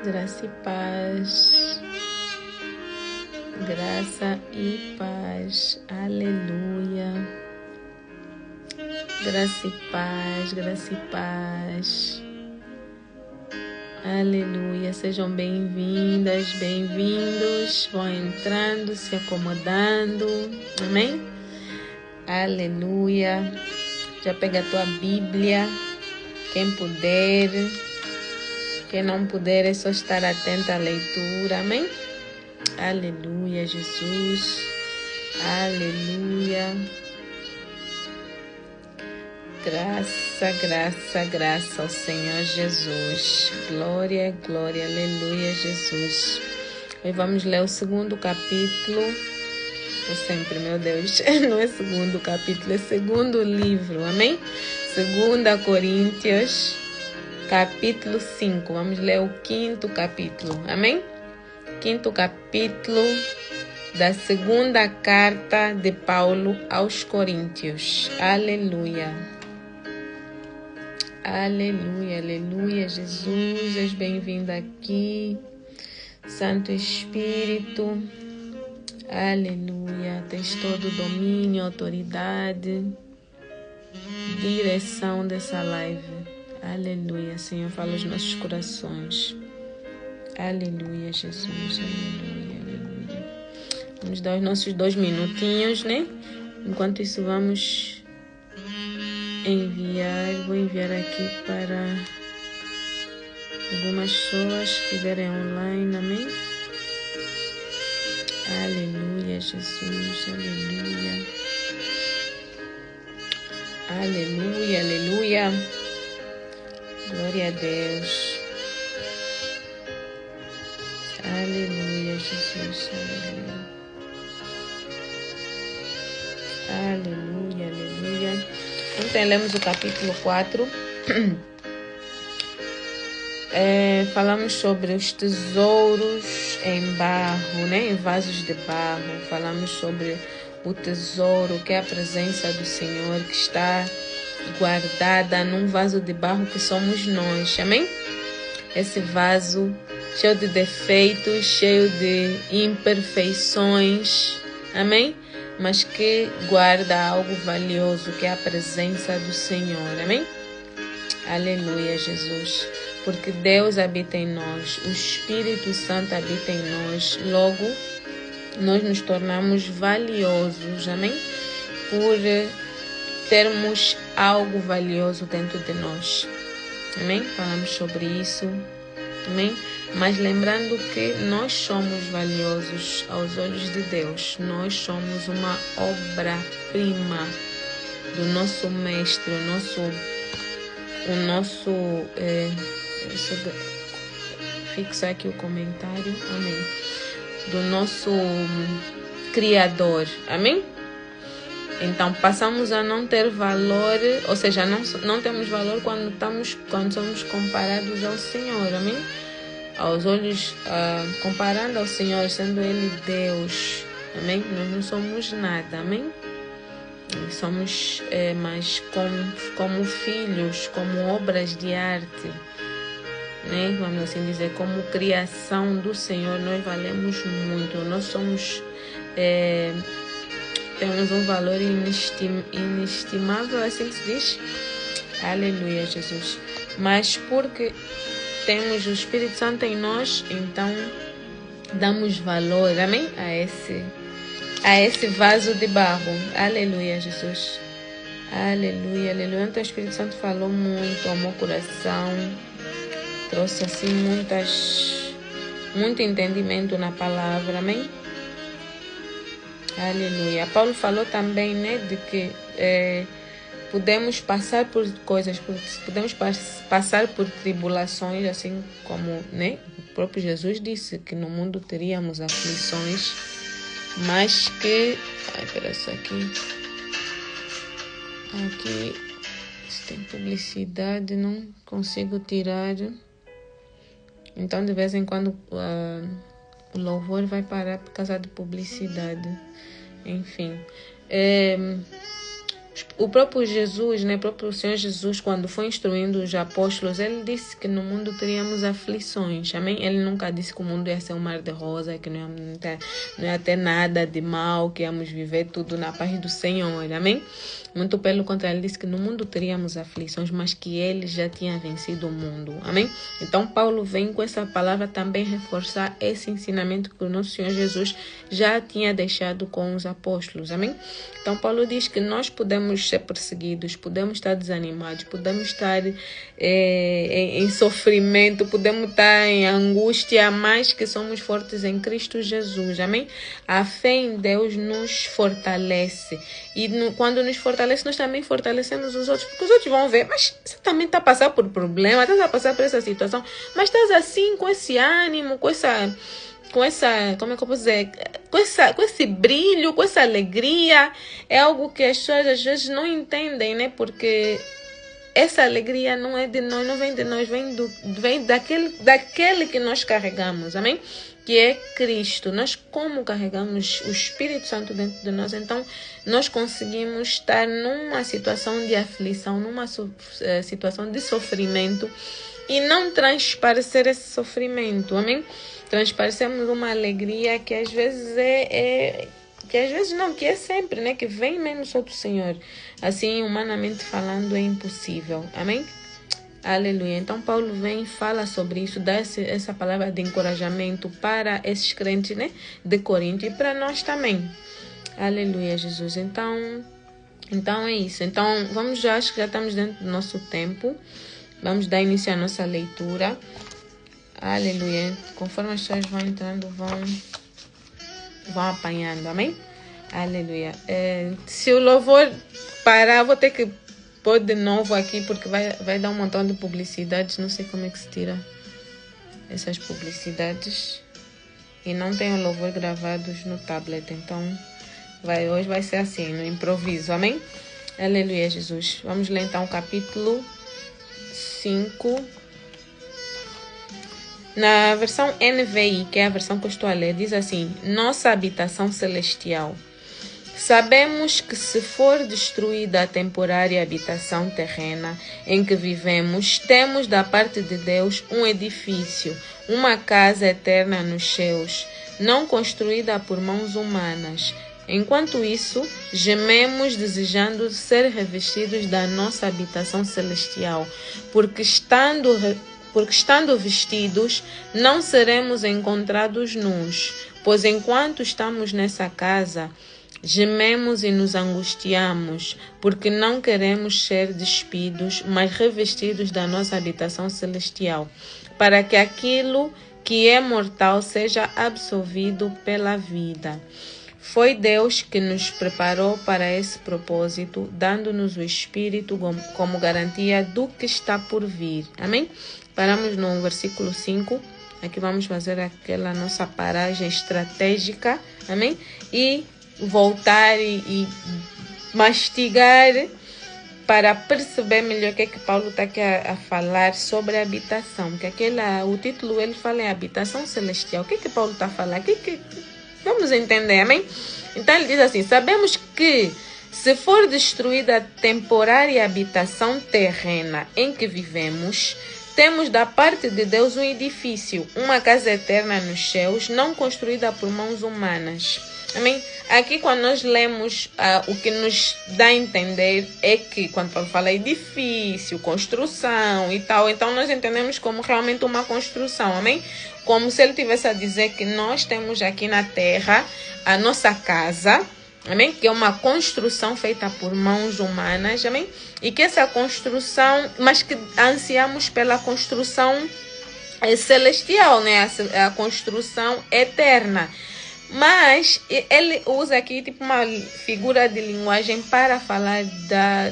Graça e paz. Graça e paz. Aleluia. Graça e paz, graça e paz. Aleluia. Sejam bem-vindas, bem-vindos. Vão entrando, se acomodando. Amém? Aleluia. Já pega a tua Bíblia. Quem puder. Quem não puder é só estar atento à leitura. Amém? Aleluia, Jesus. Aleluia. Graça, graça, graça ao Senhor Jesus. Glória, glória, aleluia, Jesus. Hoje vamos ler o segundo capítulo. Eu sempre, meu Deus, não é segundo capítulo, é segundo livro, amém? 2 Coríntios, capítulo 5. Vamos ler o quinto capítulo, amém? Quinto capítulo da segunda carta de Paulo aos Coríntios. Aleluia. Aleluia, aleluia, Jesus, és bem-vindo aqui, Santo Espírito, aleluia, tens todo o domínio, autoridade, direção dessa live, aleluia, Senhor, fala os nossos corações, aleluia, Jesus, aleluia, aleluia. Vamos dar os nossos 2 minutinhos, né? Enquanto isso, vamos vou enviar aqui para algumas pessoas que estiverem online, amém? Aleluia, Jesus, aleluia. Aleluia, aleluia. Glória a Deus. Aleluia, Jesus, aleluia. Aleluia, aleluia. Ontem lemos o capítulo 4. Falamos sobre os tesouros em barro, né? Em vasos de barro. Falamos sobre o tesouro, que é a presença do Senhor, que está guardada num vaso de barro que somos nós. Amém? Esse vaso cheio de defeitos, cheio de imperfeições. Amém? Mas que guarda algo valioso, que é a presença do Senhor. Amém? Aleluia, Jesus. Porque Deus habita em nós, o Espírito Santo habita em nós. Logo, nós nos tornamos valiosos. Amém? Por termos algo valioso dentro de nós. Amém? Falamos sobre isso. Amém? Mas lembrando que nós somos valiosos aos olhos de Deus. Nós somos uma obra-prima do nosso Mestre, fixa aqui o comentário, amém? Do nosso Criador, amém? Então passamos a não ter valor, ou seja, não temos valor quando somos comparados ao Senhor, amém? Aos olhos, comparando ao Senhor, sendo Ele Deus, amém? Nós não somos nada, amém? Somos mas como filhos, como obras de arte, né? Vamos assim dizer, como criação do Senhor, nós valemos muito. Nós somos, temos um valor inestimável, assim que se diz. Aleluia, Jesus. Mas porque temos o Espírito Santo em nós, então damos valor, amém? A esse vaso de barro. Aleluia, Jesus. Aleluia, aleluia. Então o Espírito Santo falou muito ao meu coração. Trouxe assim muito entendimento na palavra, amém? Aleluia. Paulo falou também, né, de que podemos passar por coisas, podemos passar por tribulações, assim como, né, o próprio Jesus disse que no mundo teríamos aflições, mas que... Espera só aqui. Aqui tem publicidade, não consigo tirar. Então, de vez em quando, o louvor vai parar por causa de publicidade. Enfim. O próprio Jesus, né, o próprio Senhor Jesus, quando foi instruindo os apóstolos, ele disse que no mundo teríamos aflições, amém? Ele nunca disse que o mundo ia ser um mar de rosa, que não ia ter nada de mal, que íamos viver tudo na paz do Senhor, amém? Muito pelo contrário, ele disse que no mundo teríamos aflições, mas que ele já tinha vencido o mundo, amém? Então Paulo vem com essa palavra também reforçar esse ensinamento que o nosso Senhor Jesus já tinha deixado com os apóstolos, amém? Então Paulo diz que nós podemos ser perseguidos, podemos estar desanimados, podemos estar em sofrimento, podemos estar em angústia, mas que somos fortes em Cristo Jesus, amém? A fé em Deus nos fortalece, e quando nos fortalece, nós também fortalecemos os outros, porque os outros vão ver, mas você também está a passar por problema, está a passar por essa situação, mas estás assim, com esse ânimo, com essa, como é que eu posso dizer, com esse brilho, com essa alegria. É algo que as pessoas às vezes não entendem, né? Porque essa alegria não é de nós, não vem de nós, vem daquele que nós carregamos, amém? Que é Cristo. Nós, como carregamos o Espírito Santo dentro de nós, então nós conseguimos estar numa situação de aflição, numa situação de sofrimento, e não transparecer esse sofrimento, amém? Transparecemos uma alegria que às vezes que às vezes não, que é sempre, né? Que vem mesmo só do Senhor. Assim, humanamente falando, é impossível, amém? Aleluia. Então Paulo vem e fala sobre isso, dá essa palavra de encorajamento para esses crentes, né, de Corinto, e para nós também. Aleluia, Jesus. Então é isso. Então vamos já, acho que já estamos dentro do nosso tempo. Vamos dar início à nossa leitura. Aleluia. Conforme as pessoas vão entrando, vão apanhando, amém? Aleluia. Se o louvor parar, vou ter que pôr de novo aqui, porque vai dar um montão de publicidades. Não sei como é que se tira essas publicidades. E não tenho louvor gravados no tablet, então hoje vai ser assim, no improviso, amém? Aleluia, Jesus. Vamos ler então o capítulo 5. Na versão NVI, que é a versão que eu estou a ler, diz assim: nossa habitação celestial. Sabemos que se for destruída a temporária habitação terrena em que vivemos, temos da parte de Deus um edifício, uma casa eterna nos céus, não construída por mãos humanas. Enquanto isso, gememos desejando ser revestidos da nossa habitação celestial, porque estando vestidos, não seremos encontrados nus, pois enquanto estamos nessa casa, gememos e nos angustiamos, porque não queremos ser despidos, mas revestidos da nossa habitação celestial, para que aquilo que é mortal seja absorvido pela vida. Foi Deus que nos preparou para esse propósito, dando-nos o Espírito como garantia do que está por vir. Amém? Paramos no versículo 5. Aqui vamos fazer aquela nossa paragem estratégica. Amém? E voltar e mastigar para perceber melhor o que é que Paulo está aqui a falar sobre a habitação. Porque o título ele fala em habitação celestial. O que é que Paulo está a falar? Vamos entender, amém? Então ele diz assim: sabemos que se for destruída a temporária habitação terrena em que vivemos, temos da parte de Deus um edifício, uma casa eterna nos céus, não construída por mãos humanas. Amém? Aqui quando nós lemos, o que nos dá a entender é que quando Paulo fala edifício, construção e tal, então nós entendemos como realmente uma construção, amém? Como se ele estivesse a dizer que nós temos aqui na terra a nossa casa, amém? Que é uma construção feita por mãos humanas, amém? E que essa construção, mas que ansiamos pela construção celestial, né? A construção eterna. Mas ele usa aqui tipo uma figura de linguagem para falar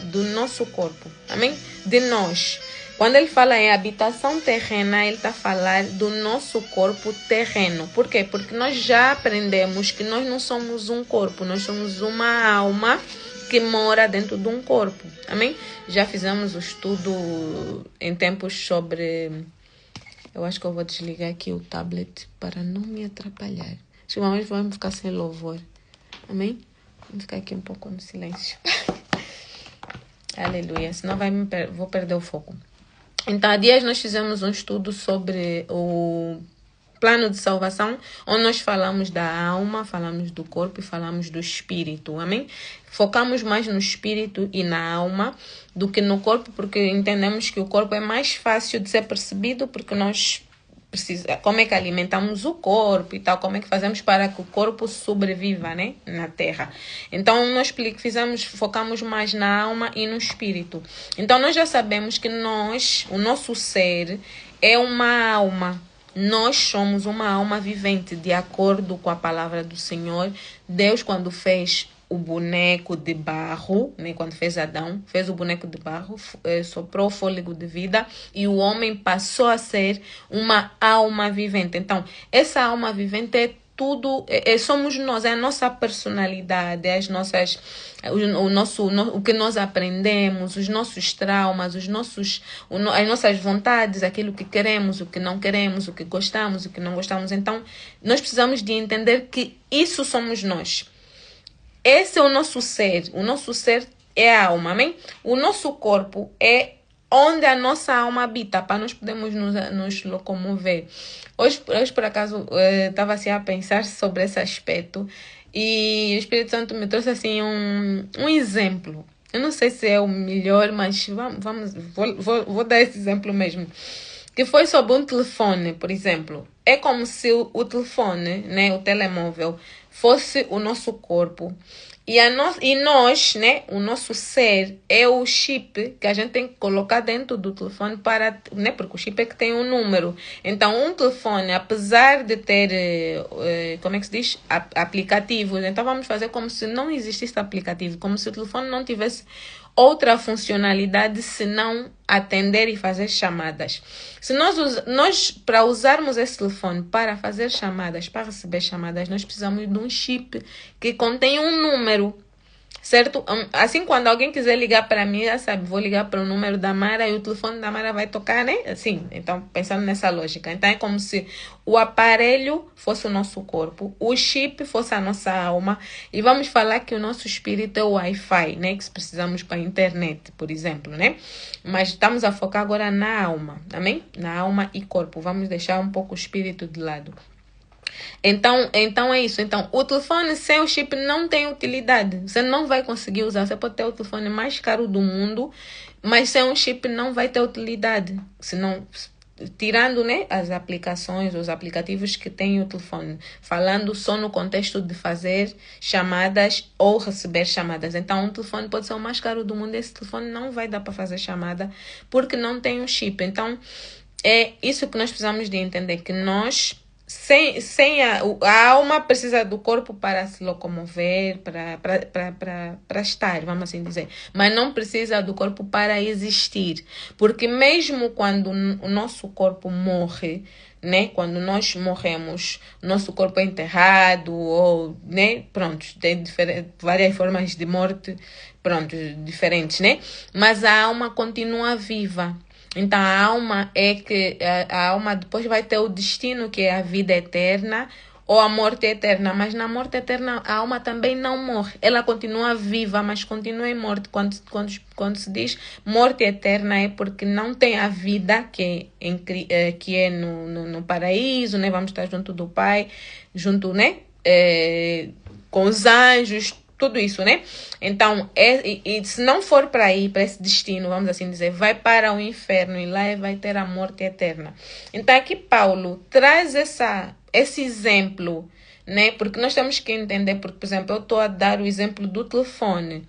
do nosso corpo, amém? De nós. Quando ele fala em habitação terrena, ele está a falar do nosso corpo terreno. Por quê? Porque nós já aprendemos que nós não somos um corpo, nós somos uma alma que mora dentro de um corpo, amém? Já fizemos o estudo em tempos sobre... Eu acho que eu vou desligar aqui o tablet para não me atrapalhar. Acho que vamos ficar sem louvor. Amém? Vamos ficar aqui um pouco no silêncio. Aleluia, senão vou perder o foco. Então, há dias nós fizemos um estudo sobre o plano de salvação, onde nós falamos da alma, falamos do corpo e falamos do espírito, amém? Focamos mais no espírito e na alma do que no corpo, porque entendemos que o corpo é mais fácil de ser percebido, porque nós como é que alimentamos o corpo e tal, como é que fazemos para que o corpo sobreviva, né, na Terra. Então, nós focamos mais na alma e no espírito. Então, nós já sabemos que o nosso ser é uma alma. Nós somos uma alma vivente, de acordo com a palavra do Senhor. Deus, quando fez o boneco de barro, né? Quando fez Adão, fez o boneco de barro, soprou o fôlego de vida e o homem passou a ser uma alma vivente. Então, essa alma vivente é tudo, somos nós, é a nossa personalidade, as nossas, o que nós aprendemos, os nossos traumas, as nossas vontades, aquilo que queremos, o que não queremos, o que gostamos, o que não gostamos. Então, nós precisamos de entender que isso somos nós. Esse é o nosso ser. O nosso ser é a alma, amém? O nosso corpo é onde a nossa alma habita, para nós podermos nos locomover. Hoje por acaso, estava assim a pensar sobre esse aspecto e o Espírito Santo me trouxe assim um exemplo. Eu não sei se é o melhor, mas vou dar esse exemplo mesmo. Que foi sobre um telefone, por exemplo. É como se o telefone, né, o telemóvel, fosse o nosso corpo. E nós, né, o nosso ser é o chip que a gente tem que colocar dentro do telefone né, porque o chip é que tem um número. Então, um telefone, apesar de ter, como é que se diz? Aplicativos, então vamos fazer como se não existisse aplicativo, como se o telefone não tivesse outra funcionalidade senão atender e fazer chamadas. Se nós para usarmos esse telefone para fazer chamadas, para receber chamadas, nós precisamos de um chip que contém um número, certo? Assim, quando alguém quiser ligar para mim, já sabe, vou ligar para o número da Mara e o telefone da Mara vai tocar, né? Assim, então, pensando nessa lógica. Então, é como se o aparelho fosse o nosso corpo, o chip fosse a nossa alma, e vamos falar que o nosso espírito é o Wi-Fi, né? Que precisamos para a internet, por exemplo, né? Mas estamos a focar agora na alma, amém? Na alma e corpo. Vamos deixar um pouco o espírito de lado. Então é isso. Então, o telefone sem o chip não tem utilidade. Você não vai conseguir usar. Você pode ter o telefone mais caro do mundo, mas sem um chip não vai ter utilidade. Senão, tirando, né, as aplicações, os aplicativos que tem o telefone, falando só no contexto de fazer chamadas ou receber chamadas. Então, um telefone pode ser o mais caro do mundo. Esse telefone não vai dar para fazer chamada porque não tem um chip. Então, é isso que nós precisamos de entender, que nós a alma precisa do corpo para se locomover, para estar, vamos assim dizer. Mas não precisa do corpo para existir. Porque mesmo quando o nosso corpo morre, né? Quando nós morremos, nosso corpo é enterrado, ou, né? Pronto, tem várias formas de morte, pronto, diferentes, né? Mas a alma continua viva. Então, a alma a alma depois vai ter o destino, que é a vida eterna ou a morte eterna. Mas na morte eterna, a alma também não morre. Ela continua viva, mas continua em morte. Quando se diz morte eterna, é porque não tem a vida que é no paraíso, né? Vamos estar junto do Pai, junto, né? Com os anjos, tudo isso, né? Então, se não for para ir para esse destino, vamos assim dizer, vai para o inferno e lá vai ter a morte eterna. Então, aqui Paulo traz esse exemplo, né? Porque nós temos que entender, porque, por exemplo, eu estou a dar o exemplo do telefone.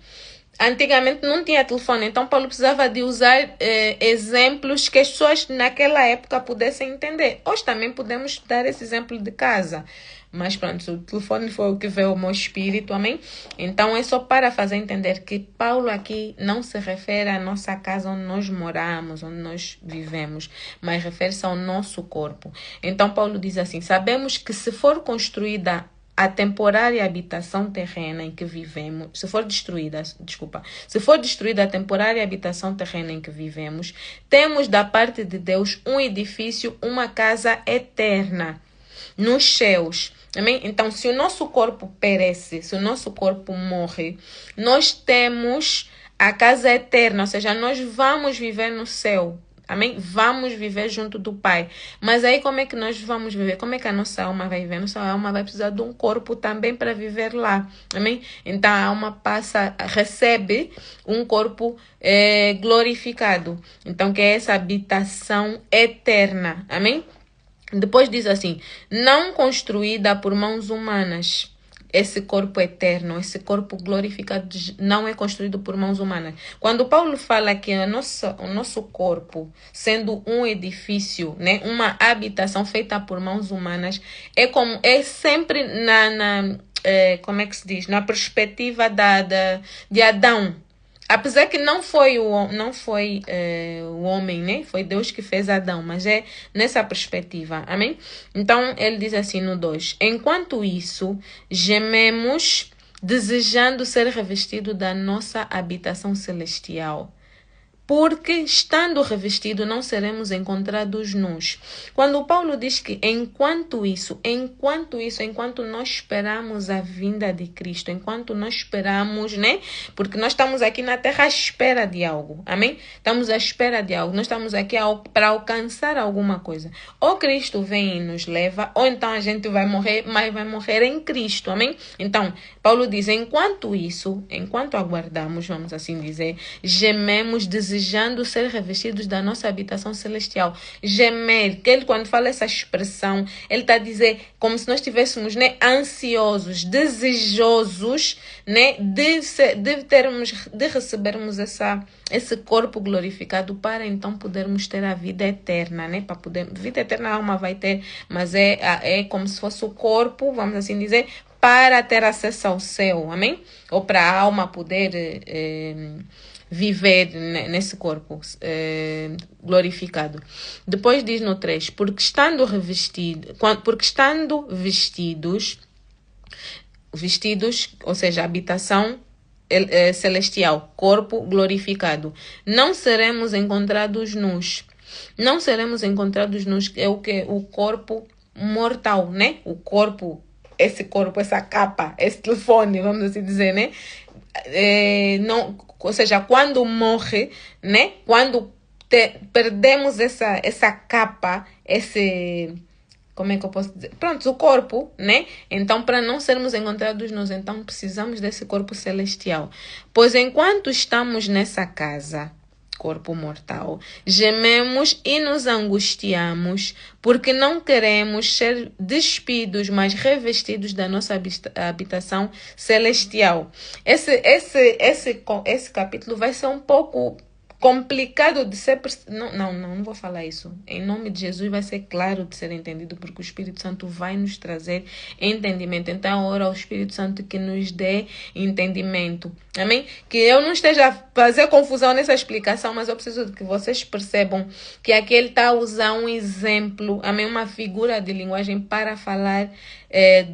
Antigamente não tinha telefone, então Paulo precisava de usar exemplos que as pessoas naquela época pudessem entender. Hoje também podemos dar esse exemplo de casa. Mas pronto, o telefone foi o que veio ao meu espírito, amém? Então é só para fazer entender que Paulo aqui não se refere à nossa casa onde nós moramos, onde nós vivemos, mas refere-se ao nosso corpo. Então Paulo diz assim: sabemos que se for construída a temporária habitação terrena em que vivemos, se for destruída a temporária habitação terrena em que vivemos, temos da parte de Deus um edifício, uma casa eterna nos céus. Amém? Então, se o nosso corpo perece, se o nosso corpo morre, nós temos a casa eterna, ou seja, nós vamos viver no céu. Amém? Vamos viver junto do Pai. Mas aí como é que nós vamos viver? Como é que a nossa alma vai viver? Nossa alma vai precisar de um corpo também para viver lá. Amém? Então a alma recebe um corpo glorificado. Então que é essa habitação eterna. Amém? Depois diz assim, não construída por mãos humanas. Esse corpo eterno, esse corpo glorificado não é construído por mãos humanas. Quando Paulo fala que o nosso corpo, sendo um edifício, né, uma habitação feita por mãos humanas, é sempre como é que se diz? Na perspectiva de Adão. Apesar que não foi o homem, né? Foi Deus que fez Adão, mas é nessa perspectiva, amém? Então, ele diz assim no 2, enquanto isso, gememos, desejando ser revestido da nossa habitação celestial. Porque, estando revestido, não seremos encontrados nus. Quando Paulo diz que enquanto nós esperamos a vinda de Cristo, enquanto nós esperamos, né? Porque nós estamos aqui na terra à espera de algo, amém? Estamos à espera de algo, nós estamos aqui para alcançar alguma coisa. Ou Cristo vem e nos leva, ou então a gente vai morrer, mas vai morrer em Cristo, amém? Então, Paulo diz, enquanto aguardamos, vamos assim dizer, gememos, desejando ser revestidos da nossa habitação celestial. Gemer, que ele quando fala essa expressão, ele está a dizer como se nós estivéssemos, né, ansiosos, desejosos, né, de recebermos esse corpo glorificado para então podermos ter a vida eterna, né? Vida eterna a alma vai ter, mas é como se fosse o corpo, vamos assim dizer, para ter acesso ao céu, amém? Ou para a alma poder viver nesse corpo glorificado. Depois diz no 3, porque estando vestidos, ou seja, habitação celestial, corpo glorificado, não seremos encontrados nus. Não seremos encontrados nus, é o que? O corpo mortal, né? O corpo, essa capa, esse telefone, vamos assim dizer, né? Ou seja, quando morre, né? Quando perdemos essa capa, como é que eu posso dizer? Pronto, o corpo, né? Então, para não sermos encontrados nós, então precisamos desse corpo celestial. Pois enquanto estamos nessa casa, corpo mortal, gememos e nos angustiamos, porque não queremos ser despidos, mas revestidos da nossa habitação celestial. Esse capítulo vai ser um pouco complicado de ser... Não vou falar isso. Em nome de Jesus vai ser claro de ser entendido, porque o Espírito Santo vai nos trazer entendimento. Então, ora ao Espírito Santo que nos dê entendimento. Amém? Que eu não esteja a fazer confusão nessa explicação, mas eu preciso que vocês percebam que aqui ele está a usar um exemplo, amém? Uma figura de linguagem para falar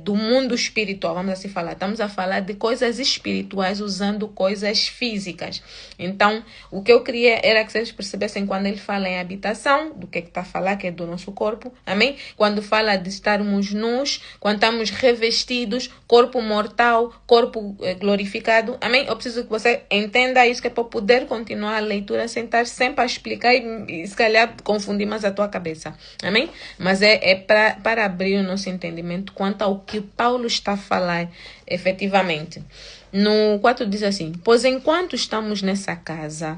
do mundo espiritual, vamos assim falar. Estamos a falar de coisas espirituais usando coisas físicas. Então, o que eu queria era que vocês percebessem quando ele fala em habitação, do que está a falar, que é do nosso corpo, amém? Quando fala de estarmos nus, quando estamos revestidos, corpo mortal, corpo glorificado, amém? Eu preciso que você entenda isso, que é para poder continuar a leitura sem estar sempre a explicar e se calhar confundir mais a tua cabeça, amém? Mas é para abrir o nosso entendimento quanto ao que Paulo está a falar efetivamente. No 4 diz assim, pois enquanto estamos nessa casa,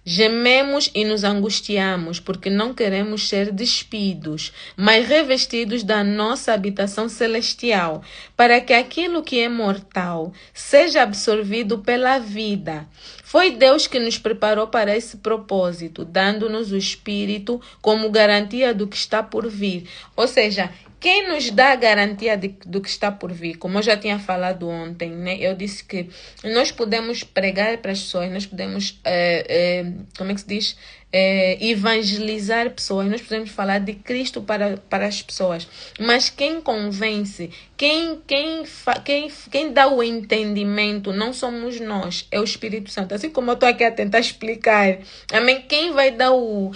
gememos e nos angustiamos, porque não queremos ser despidos, mas revestidos da nossa habitação celestial, para que aquilo que é mortal seja absorvido pela vida. Foi Deus que nos preparou para esse propósito, dando-nos o Espírito como garantia do que está por vir. Ou seja, quem nos dá a garantia do que está por vir? Como eu já tinha falado ontem, né? Eu disse que nós podemos pregar para as pessoas, nós podemos, como é que se diz? evangelizar pessoas, nós podemos falar de Cristo para as pessoas, mas quem convence, quem dá o entendimento não somos nós, é o Espírito Santo. Assim como eu estou aqui a tentar explicar, amém? Quem vai dar o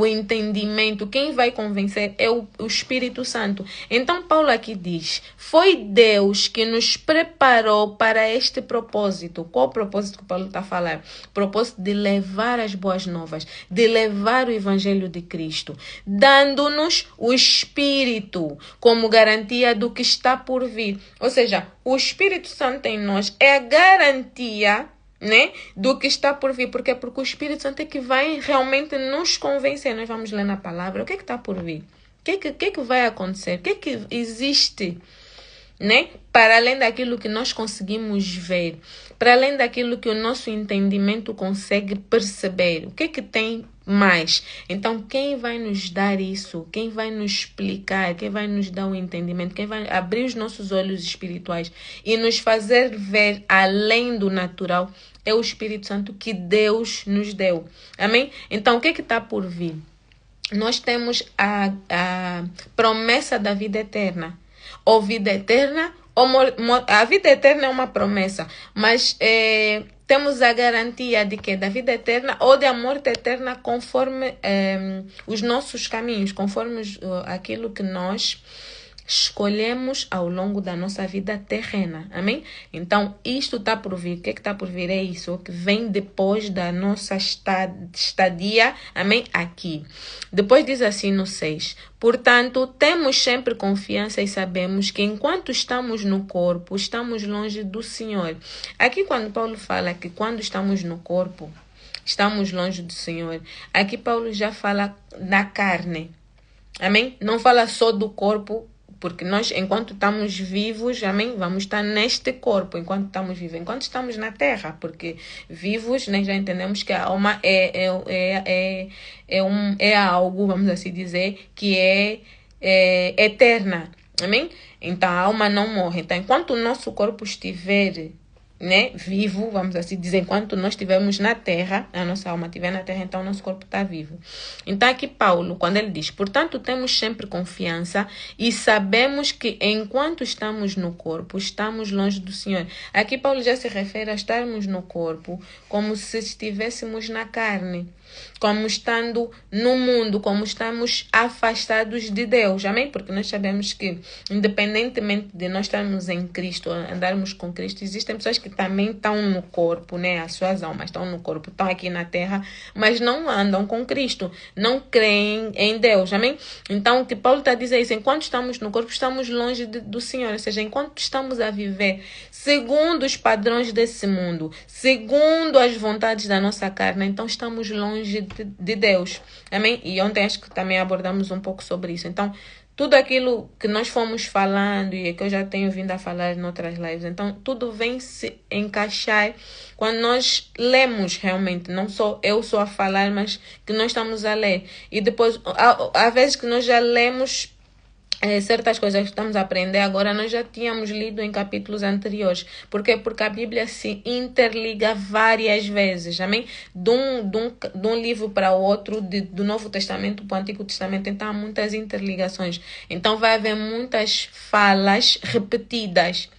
entendimento, quem vai convencer é o Espírito Santo. Então Paulo aqui diz, foi Deus que nos preparou para este propósito. Qual o propósito que Paulo está a falar? O propósito de levar as boas novas, de levar o Evangelho de Cristo, dando-nos o Espírito como garantia do que está por vir. Ou seja, o Espírito Santo em nós é a garantia, né, do que está por vir. Porque o Espírito Santo é que vai realmente nos convencer. Nós vamos ler na palavra o que está por vir. O que vai acontecer? O que existe, né? Para além daquilo que nós conseguimos ver, para além daquilo que o nosso entendimento consegue perceber, o que tem mais? Então, quem vai nos dar isso? Quem vai nos explicar? Quem vai nos dar o entendimento? Quem vai abrir os nossos olhos espirituais e nos fazer ver além do natural? É o Espírito Santo que Deus nos deu. Amém? Então, o que está por vir? Nós temos a promessa da vida eterna. Ou vida eterna, a vida eterna é uma promessa, mas temos a garantia de que da vida eterna ou da morte eterna conforme os nossos caminhos, conforme aquilo que nós escolhemos ao longo da nossa vida terrena, amém? Então, isto está por vir. O que está por vir é isso, o que vem depois da nossa estadia, amém? Aqui. Depois diz assim no 6, portanto, temos sempre confiança e sabemos que enquanto estamos no corpo, estamos longe do Senhor. Aqui quando Paulo fala que quando estamos no corpo, estamos longe do Senhor, aqui Paulo já fala da carne, amém? Não fala só do corpo, porque nós, enquanto estamos vivos, amém, vamos estar neste corpo, enquanto estamos vivos, enquanto estamos na terra, porque vivos, nós já entendemos que a alma é algo, vamos assim dizer, que é eterna, amém? Então, a alma não morre. Então, enquanto o nosso corpo estiver, né, vivo, vamos assim dizer, enquanto nós estivermos na terra, a nossa alma estiver na terra, então o nosso corpo está vivo. Então aqui Paulo, quando ele diz, portanto temos sempre confiança e sabemos que enquanto estamos no corpo, estamos longe do Senhor. Aqui Paulo já se refere a estarmos no corpo como se estivéssemos na carne, como estando no mundo, como estamos afastados de Deus, amém? Porque nós sabemos que, independentemente de nós estarmos em Cristo, andarmos com Cristo, existem pessoas que também estão no corpo, né? As suas almas estão no corpo, estão aqui na terra, mas não andam com Cristo, não creem em Deus, amém? Então, o que Paulo está a dizer é isso, enquanto estamos no corpo, estamos longe do Senhor, ou seja, enquanto estamos a viver segundo os padrões desse mundo, segundo as vontades da nossa carne, então estamos longe de Deus, amém? E ontem acho que também abordamos um pouco sobre isso. Então, tudo aquilo que nós fomos falando e que eu já tenho vindo a falar em outras lives, então tudo vem se encaixar quando nós lemos realmente, não só eu só a falar, mas que nós estamos a ler. E depois, às vezes que nós já lemos certas coisas que estamos a aprender agora, nós já tínhamos lido em capítulos anteriores. Por quê? Porque a Bíblia se interliga várias vezes, amém? De um livro para o outro, do Novo Testamento para o Antigo Testamento, então há muitas interligações. Então vai haver muitas falas repetidas.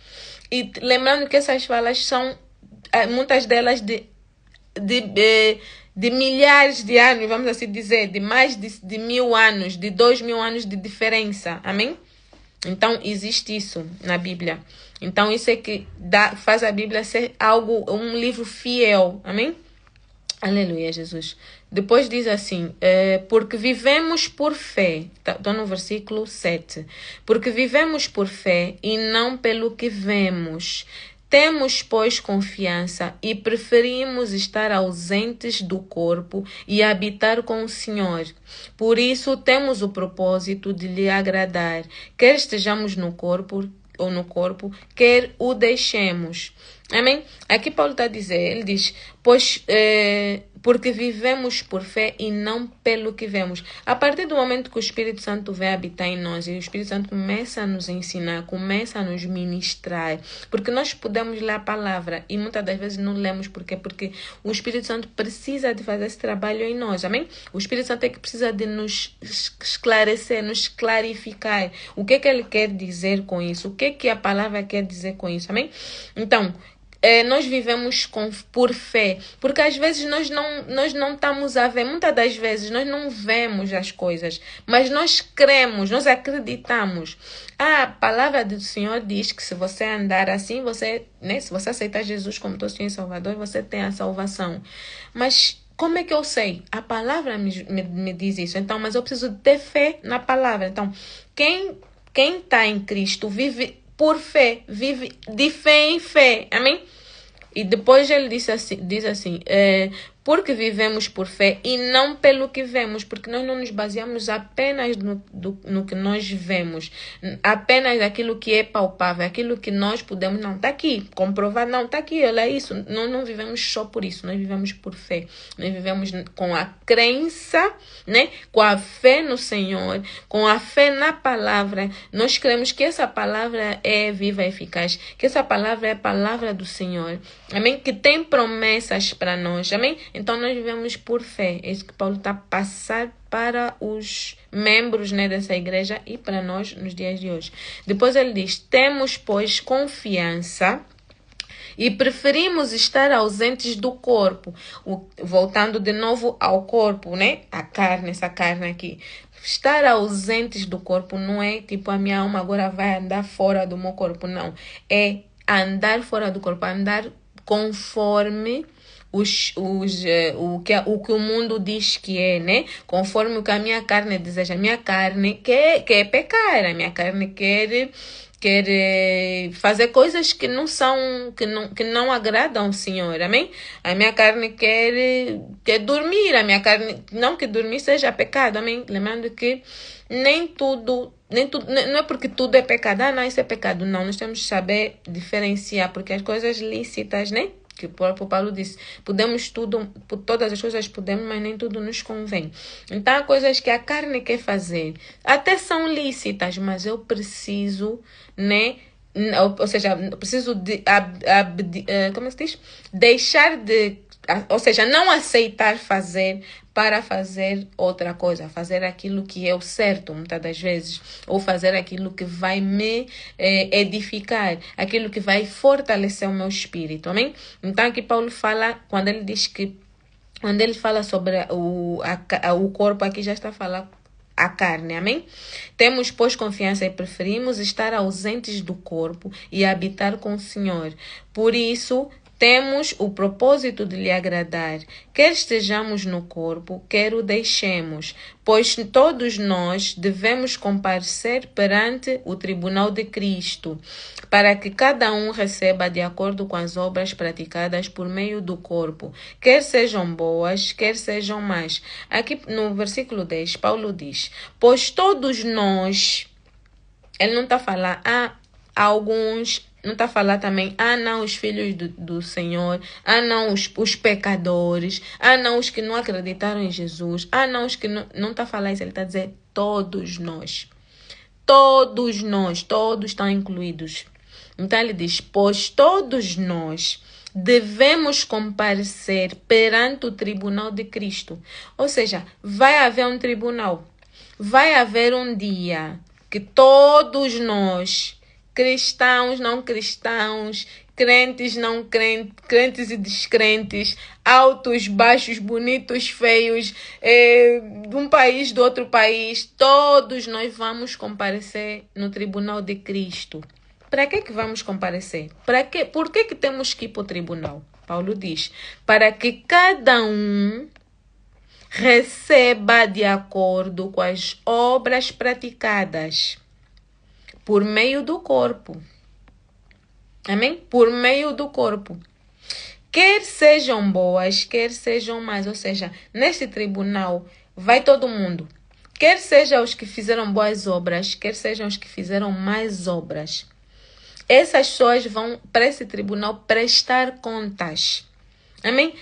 E lembrando que essas falas são, muitas delas de milhares de anos, vamos assim dizer, de mais de 1000 anos, de 2000 anos de diferença, amém? Então, existe isso na Bíblia. Então, isso é que faz a Bíblia ser um livro fiel, amém? Aleluia, Jesus. Depois diz assim, porque vivemos por fé, estou no versículo 7, porque vivemos por fé e não pelo que vemos. Temos, pois, confiança e preferimos estar ausentes do corpo e habitar com o Senhor. Por isso, temos o propósito de lhe agradar, quer estejamos no corpo, quer o deixemos. Amém? Aqui Paulo está a dizer, ele diz, porque vivemos por fé e não pelo que vemos. A partir do momento que o Espírito Santo vem habitar em nós e o Espírito Santo começa a nos ensinar, começa a nos ministrar, porque nós podemos ler a palavra e muitas das vezes não lemos. Por quê? Porque o Espírito Santo precisa de fazer esse trabalho em nós, amém? O Espírito Santo é que precisa de nos esclarecer, nos clarificar o que ele quer dizer com isso, o que a palavra quer dizer com isso, amém? Então, nós vivemos por fé, porque às vezes nós não estamos a ver, muitas das vezes nós não vemos as coisas, mas nós cremos, nós acreditamos. A palavra do Senhor diz que se você andar assim, se você aceitar Jesus como teu Senhor e Salvador, você tem a salvação. Mas como é que eu sei? A palavra me diz isso. Então, mas eu preciso ter fé na palavra. Então, quem está em Cristo vive por fé, vive de fé em fé, amém? E depois ele diz assim, porque vivemos por fé e não pelo que vemos, porque nós não nos baseamos apenas no que nós vemos, apenas aquilo que é palpável, aquilo que nós podemos, não, está aqui, comprovar, não, está aqui, olha isso, nós não vivemos só por isso, nós vivemos por fé, nós vivemos com a crença, né, com a fé no Senhor, com a fé na palavra, nós cremos que essa palavra é viva e eficaz, que essa palavra é a palavra do Senhor, amém, que tem promessas para nós, amém? Então, nós vivemos por fé. É isso que Paulo está a passar para os membros, né, dessa igreja e para nós nos dias de hoje. Depois ele diz, temos, pois, confiança e preferimos estar ausentes do corpo. Voltando de novo ao corpo, né? A carne, essa carne aqui. Estar ausentes do corpo não é tipo a minha alma agora vai andar fora do meu corpo, não. É andar fora do corpo, andar conforme o que o mundo diz que é, né? Conforme o que a minha carne deseja. A minha carne quer pecar, a minha carne quer fazer coisas que não agradam ao Senhor, amém? A minha carne quer dormir, a minha carne, não que dormir seja pecado, amém? Lembrando que nem tudo, não é porque tudo é pecado, não, isso é pecado, não, nós temos que saber diferenciar, porque as coisas lícitas, né? Que o próprio Paulo disse, podemos todas as coisas podemos, mas nem tudo nos convém. Então, há coisas que a carne quer fazer, até são lícitas, mas eu preciso, né? Ou seja, eu preciso como se diz? Deixar de, ou seja, não aceitar fazer para fazer outra coisa, fazer aquilo que é o certo, muitas das vezes, ou fazer aquilo que vai me edificar, aquilo que vai fortalecer o meu espírito, amém? Então aqui Paulo fala, quando ele fala sobre o corpo, aqui já está a falar a carne, amém? Temos, pois, confiança e preferimos estar ausentes do corpo e habitar com o Senhor. Por isso, temos o propósito de lhe agradar, quer estejamos no corpo, quer o deixemos, pois todos nós devemos comparecer perante o tribunal de Cristo, para que cada um receba de acordo com as obras praticadas por meio do corpo, quer sejam boas, quer sejam más. Aqui no versículo 10, Paulo diz, pois todos nós, ele não está a falar, alguns, não está a falar também, não, os filhos do Senhor, não, os pecadores, não, os que não acreditaram em Jesus, não, os que não está a falar isso, ele está a dizer todos nós. Todos nós, todos estão incluídos. Então ele diz, pois todos nós devemos comparecer perante o tribunal de Cristo. Ou seja, vai haver um tribunal. Vai haver um dia que todos nós, cristãos, não cristãos, crentes, não crentes, crentes e descrentes, altos, baixos, bonitos, feios, de um país, do outro país, todos nós vamos comparecer no tribunal de Cristo. Para que vamos comparecer? Por que temos que ir para o tribunal? Paulo diz, para que cada um receba de acordo com as obras praticadas por meio do corpo. Amém? Por meio do corpo. Quer sejam boas, quer sejam más. Ou seja, neste tribunal vai todo mundo. Quer sejam os que fizeram boas obras, quer sejam os que fizeram más obras. essas pessoas vão para esse tribunal prestar contas. Amém?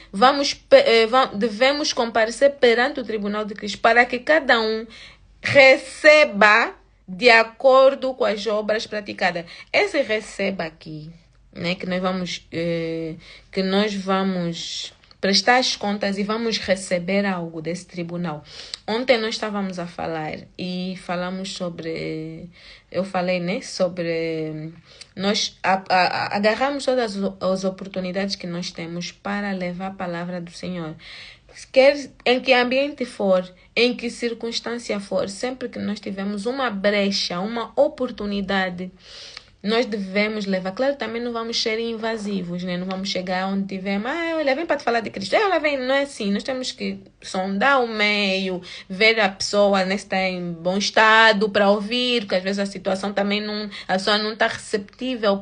Devemos comparecer perante o tribunal de Cristo para que cada um receba de acordo com as obras praticadas. Esse receba aqui, né, que nós vamos prestar as contas e vamos receber algo desse tribunal. Ontem nós estávamos a falar e falamos sobre, eu falei, né, sobre nós agarramos todas as oportunidades que nós temos para levar a palavra do Senhor. Quer em que ambiente for, em que circunstância for, sempre que nós tivermos uma brecha, uma oportunidade, nós devemos levar. Claro, também não vamos ser invasivos, né? Não vamos chegar onde tivermos, olha, vem para te falar de Cristo. Olha, vem, não é assim. Nós temos que sondar o meio, ver a pessoa, né, se está em bom estado para ouvir, porque às vezes a situação também a pessoa não está receptível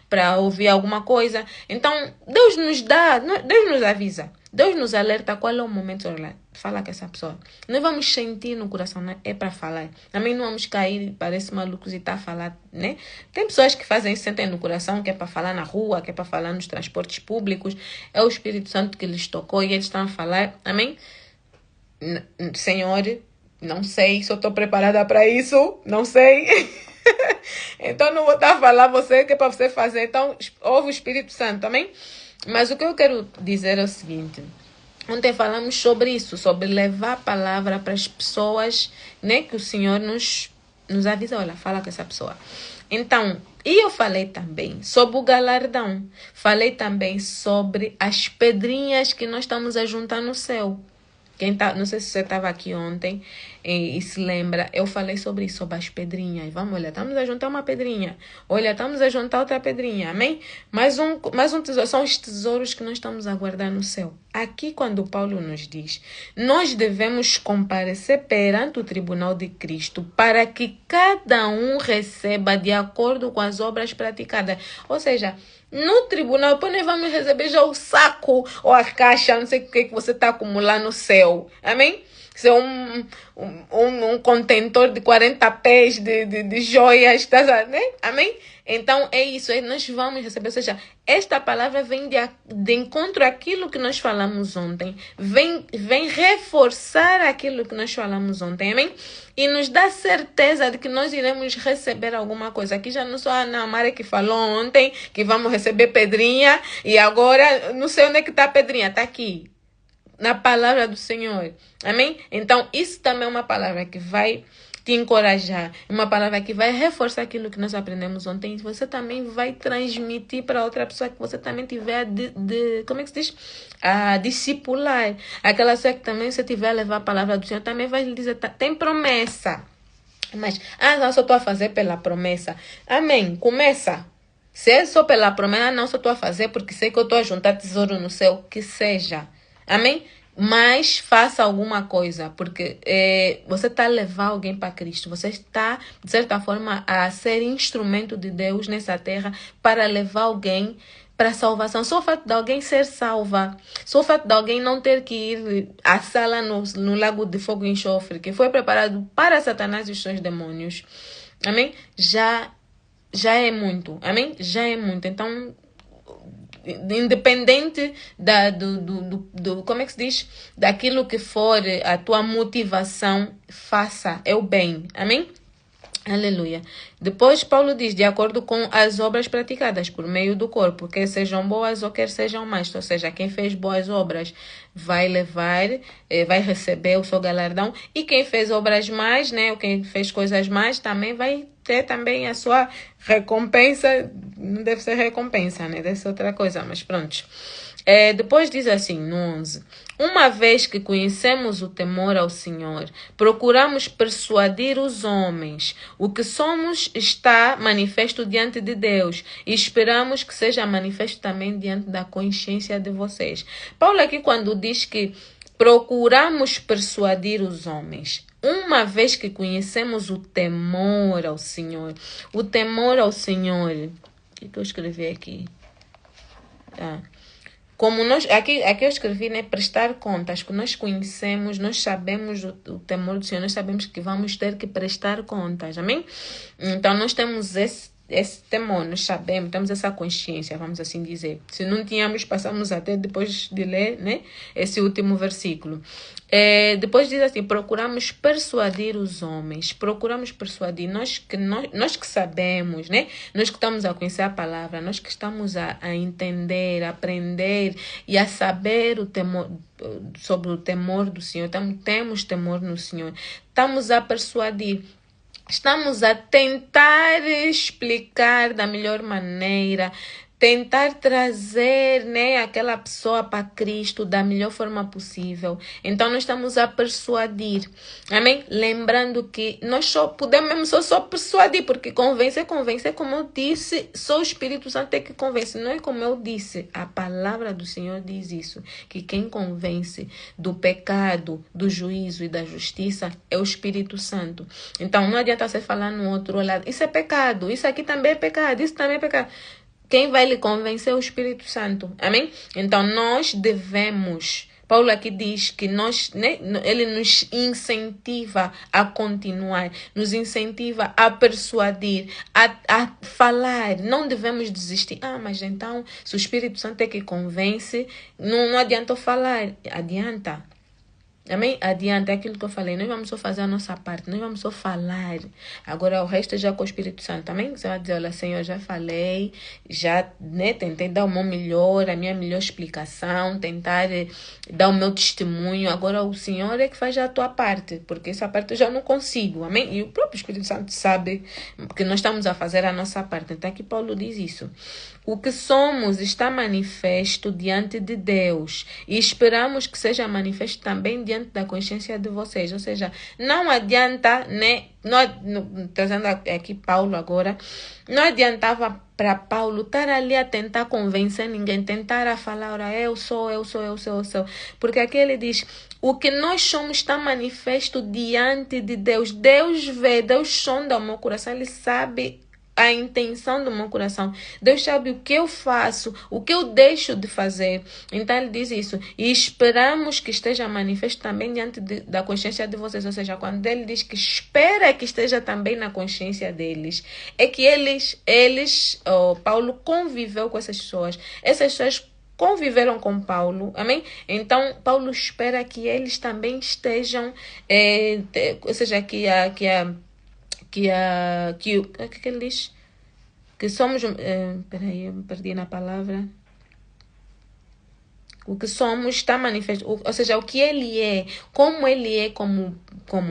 para ouvir alguma coisa. Então, Deus nos avisa. Deus nos alerta qual é o momento de falar com essa pessoa. Nós vamos sentir no coração, né? É para falar. Também não vamos cair, parece malucos e tá a falar, né? Tem pessoas que fazem isso, sentem no coração, que é para falar na rua, que é para falar nos transportes públicos. É o Espírito Santo que lhes tocou e eles estão a falar. Amém? Senhor, não sei se eu estou preparada para isso. Não sei. Então não vou estar a falar você, que é para você fazer. Então, ouve o Espírito Santo, amém? Mas o que eu quero dizer é o seguinte. Ontem falamos sobre isso, sobre levar a palavra para as pessoas, né? Que o Senhor nos avisa, olha, fala com essa pessoa. Então, e eu falei também sobre o galardão. Falei também sobre as pedrinhas que nós estamos a juntar no céu. Não sei se você estava aqui ontem e se lembra, eu falei sobre isso, sobre as pedrinhas. Vamos, olha, estamos a juntar uma pedrinha. Olha, estamos a juntar outra pedrinha, amém? Mais um tesouro, são os tesouros que nós estamos a guardar no céu. Aqui, quando Paulo nos diz, nós devemos comparecer perante o tribunal de Cristo para que cada um receba de acordo com as obras praticadas. Ou seja, no tribunal, depois nós vamos receber já o saco ou a caixa, não sei o que você está acumulando no céu. Amém? Isso é um contentor de 40 pés de joias, tá, né? Amém? Então, é isso. Nós vamos receber. Ou seja, esta palavra vem de encontro àquilo que nós falamos ontem. Vem reforçar aquilo que nós falamos ontem. Amém? E nos dá certeza de que nós iremos receber alguma coisa. Aqui já não sou a Ana Mara que falou ontem que vamos receber pedrinha. E agora, não sei onde é que está a pedrinha. Está aqui. Na palavra do Senhor. Amém? Então, isso também é uma palavra que vai te encorajar. Uma palavra que vai reforçar aquilo que nós aprendemos ontem. E você também vai transmitir para outra pessoa que você também tiver como é que se diz? A discipular. Aquela pessoa que também você tiver a levar a palavra do Senhor, também vai lhe dizer, tem promessa. Mas, não, só estou a fazer pela promessa. Amém? Começa. Se é só pela promessa, não, só estou a fazer porque sei que eu estou a juntar tesouro no céu, que seja. Amém? Mas faça alguma coisa, porque você está a levar alguém para Cristo. Você está, de certa forma, a ser instrumento de Deus nessa terra para levar alguém para a salvação. Só o fato de alguém ser salva, só o fato de alguém não ter que ir à sala no lago de fogo e enxofre, que foi preparado para Satanás e os seus demônios. Amém? Já é muito. Amém? Já é muito. Então, independente como é que se diz? Daquilo que for a tua motivação, faça, é o bem. Amém? Aleluia. Depois Paulo diz, de acordo com as obras praticadas por meio do corpo, quer sejam boas ou quer sejam más. Ou seja, quem fez boas obras vai vai receber o seu galardão. E quem fez obras más, né, ou quem fez coisas más, também vai ter também a sua recompensa. Não deve ser recompensa, né? Deve ser outra coisa, mas pronto. Depois diz assim, no 11. Uma vez que conhecemos o temor ao Senhor, procuramos persuadir os homens. O que somos está manifesto diante de Deus e esperamos que seja manifesto também diante da consciência de vocês. Paulo aqui quando diz que procuramos persuadir os homens, uma vez que conhecemos o temor ao Senhor. O temor ao Senhor. O que eu escrevi aqui? Como nós, aqui eu escrevi, né, prestar contas, que nós conhecemos, nós sabemos o temor do Senhor, nós sabemos que vamos ter que prestar contas, amém? Então, nós temos esse esse temor, nós sabemos, temos essa consciência, vamos assim dizer. Se não tínhamos, passamos até depois de ler, né, esse último versículo. Depois diz assim, procuramos persuadir os homens, procuramos persuadir, nós que sabemos, né, nós que estamos a conhecer a palavra, nós que estamos a entender, a aprender e a saber o temor, sobre o temor do Senhor, temos temor no Senhor, estamos a persuadir. Estamos a tentar explicar da melhor maneira, tentar trazer, né, aquela pessoa para Cristo da melhor forma possível. Então, nós estamos a persuadir. Amém? Lembrando que nós só podemos mesmo só persuadir, porque convencer, como eu disse, só o Espírito Santo é que convence. Não é como eu disse, a palavra do Senhor diz isso, que quem convence do pecado, do juízo e da justiça é o Espírito Santo. Então, não adianta você falar no outro lado, isso é pecado, isso aqui também é pecado, isso também é pecado. Quem vai lhe convencer é o Espírito Santo. Amém? Então, nós devemos... Paulo aqui diz que nós, né, ele nos incentiva a continuar, nos incentiva a persuadir, a falar. Não devemos desistir. Mas então, se o Espírito Santo é que convence, não adianta eu falar. Adianta. Amém? Adiante, é aquilo que eu falei. Nós vamos só fazer a nossa parte. Nós vamos só falar. Agora o resto é já com o Espírito Santo. Amém? Você vai dizer, olha, Senhor, já falei. Já, né, tentei dar o meu melhor, a minha melhor explicação. Tentar dar o meu testemunho. Agora o Senhor é que faz a tua parte. Porque essa parte eu já não consigo. Amém? E o próprio Espírito Santo sabe que nós estamos a fazer a nossa parte. Então aqui Paulo diz isso. O que somos está manifesto diante de Deus e esperamos que seja manifesto também diante da consciência de vocês. Ou seja, não adianta, né? Trazendo aqui Paulo agora, não adiantava para Paulo estar ali a tentar convencer ninguém, tentar a falar, ora, eu sou. Porque aqui ele diz, o que nós somos está manifesto diante de Deus. Deus vê, Deus sonda o meu coração, Ele sabe a intenção do meu coração. Deus sabe o que eu faço, o que eu deixo de fazer. Então ele diz isso. E esperamos que esteja manifesto também diante da consciência de vocês. Ou seja, quando ele diz que espera que esteja também na consciência deles, é que Paulo conviveu com essas pessoas. Essas pessoas conviveram com Paulo, amém? Então, Paulo espera que eles também estejam, ou seja, que ele diz? Que somos... peraí, eu me perdi na palavra. O que somos está manifesto, ou seja, o que ele é, como ele é como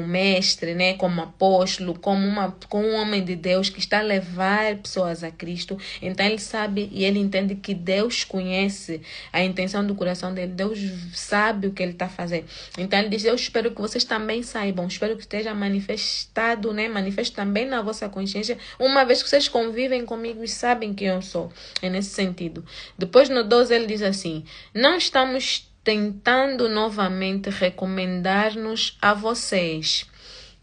mestre, né, como apóstolo, como um homem de Deus que está a levar pessoas a Cristo. Então ele sabe e ele entende que Deus conhece a intenção do coração dele, Deus sabe o que ele está fazendo. Então ele diz, eu espero que vocês também saibam, espero que esteja manifestado, né, manifesto também na vossa consciência, uma vez que vocês convivem comigo e sabem quem eu sou. É nesse sentido. Depois no 12 ele diz assim, não estamos tentando novamente recomendar-nos a vocês.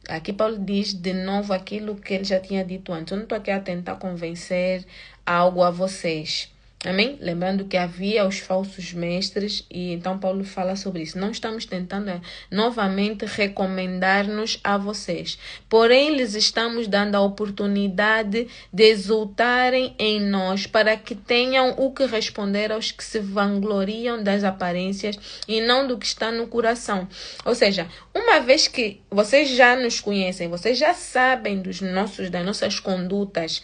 Aqui Paulo diz de novo aquilo que ele já tinha dito antes. Eu não estou aqui a tentar convencer algo a vocês. Amém? Lembrando que havia os falsos mestres e então Paulo fala sobre isso. Não estamos tentando novamente recomendar-nos a vocês. Porém, lhes estamos dando a oportunidade de exultarem em nós para que tenham o que responder aos que se vangloriam das aparências e não do que está no coração. Ou seja, uma vez que vocês já nos conhecem, vocês já sabem das nossas condutas,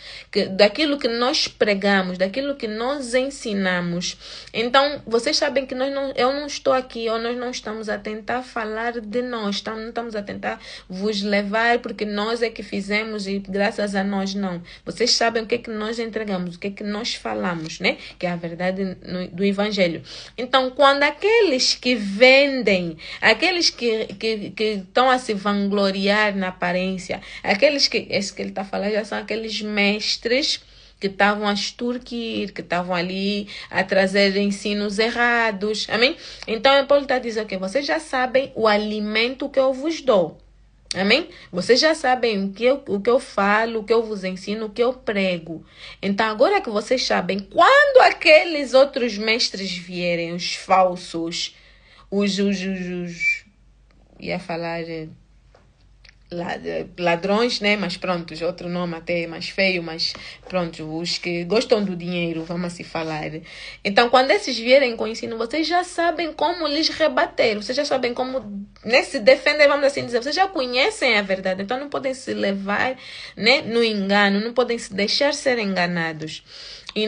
daquilo que nós pregamos, daquilo que nós ensinamos. Então, vocês sabem que eu não estou aqui, ou nós não estamos a tentar falar de nós, não estamos a tentar vos levar porque nós é que fizemos e graças a nós, não. Vocês sabem o que é que nós entregamos, o que é que nós falamos, né? Que é a verdade do Evangelho. Então, quando aqueles que vendem, aqueles que estão a se vangloriar na aparência, esse que ele está falando já são aqueles mestres que estavam a extorquir, que estavam ali a trazer ensinos errados. Amém? Então, Paulo está dizendo que vocês já sabem o alimento que eu vos dou. Amém? Vocês já sabem o que eu falo, o que eu vos ensino, o que eu prego. Então, agora que vocês sabem, quando aqueles outros mestres vierem, os falsos, ia falar ladrões, né? Mas pronto, outro nome até mais feio, mas pronto, os que gostam do dinheiro, vamos assim falar. Então, quando esses vierem com o ensino, vocês já sabem como lhes rebater, vocês já sabem como, né, se defender, vamos assim dizer, vocês já conhecem a verdade, então não podem se levar, né, no engano, não podem se deixar ser enganados. E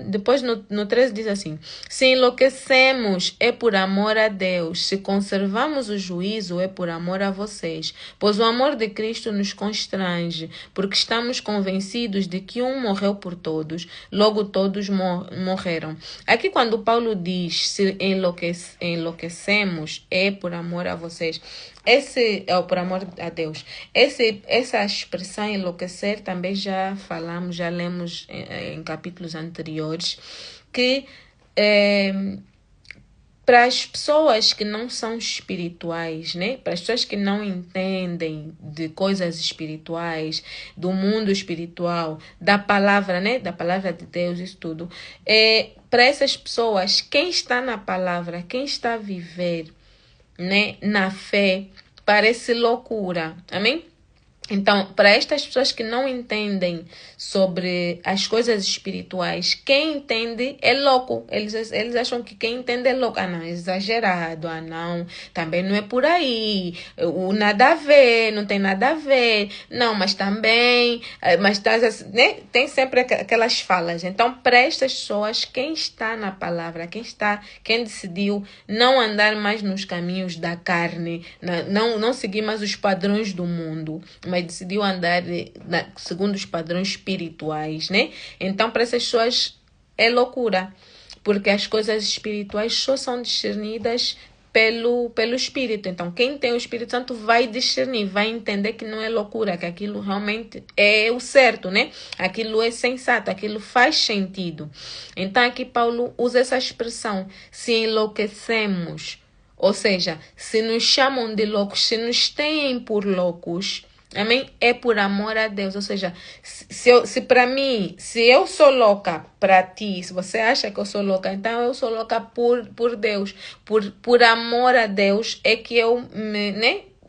depois no 13 diz assim: se enlouquecemos é por amor a Deus, se conservamos o juízo é por amor a vocês, pois o amor de Cristo nos constrange, porque estamos convencidos de que um morreu por todos, logo todos morreram. Aqui quando Paulo diz se enlouquecemos é por amor a vocês, esse é o por amor a Deus. Essa expressão enlouquecer também já falamos, já lemos em capítulos anteriores, que para as pessoas que não são espirituais, né? Para as pessoas que não entendem de coisas espirituais, do mundo espiritual, da palavra, né? Da palavra de Deus, isso tudo. Para essas pessoas, quem está na palavra, quem está a viver, né, na fé, parece loucura. Amém? Então, para estas pessoas que não entendem sobre as coisas espirituais, quem entende é louco. Eles acham que quem entende é louco. Ah, não, é exagerado. Ah, não, também não é por aí. O nada a ver, não tem nada a ver. Não, mas também, mas tá, né? Tem sempre aquelas falas. Então, para estas pessoas, quem está na palavra, quem decidiu não andar mais nos caminhos da carne, não seguir mais os padrões do mundo, mas decidiu andar segundo os padrões espirituais, né? Então, para essas pessoas é loucura, porque as coisas espirituais só são discernidas pelo Espírito. Então, quem tem o Espírito Santo vai discernir, vai entender que não é loucura, que aquilo realmente é o certo, né? Aquilo é sensato, aquilo faz sentido. Então, aqui Paulo usa essa expressão, se enlouquecemos, ou seja, se nos chamam de loucos, se nos têm por loucos, amém? É por amor a Deus. Ou seja, se para mim, se eu sou louca para ti, se você acha que eu sou louca, então eu sou louca por Deus. Por amor a Deus é que eu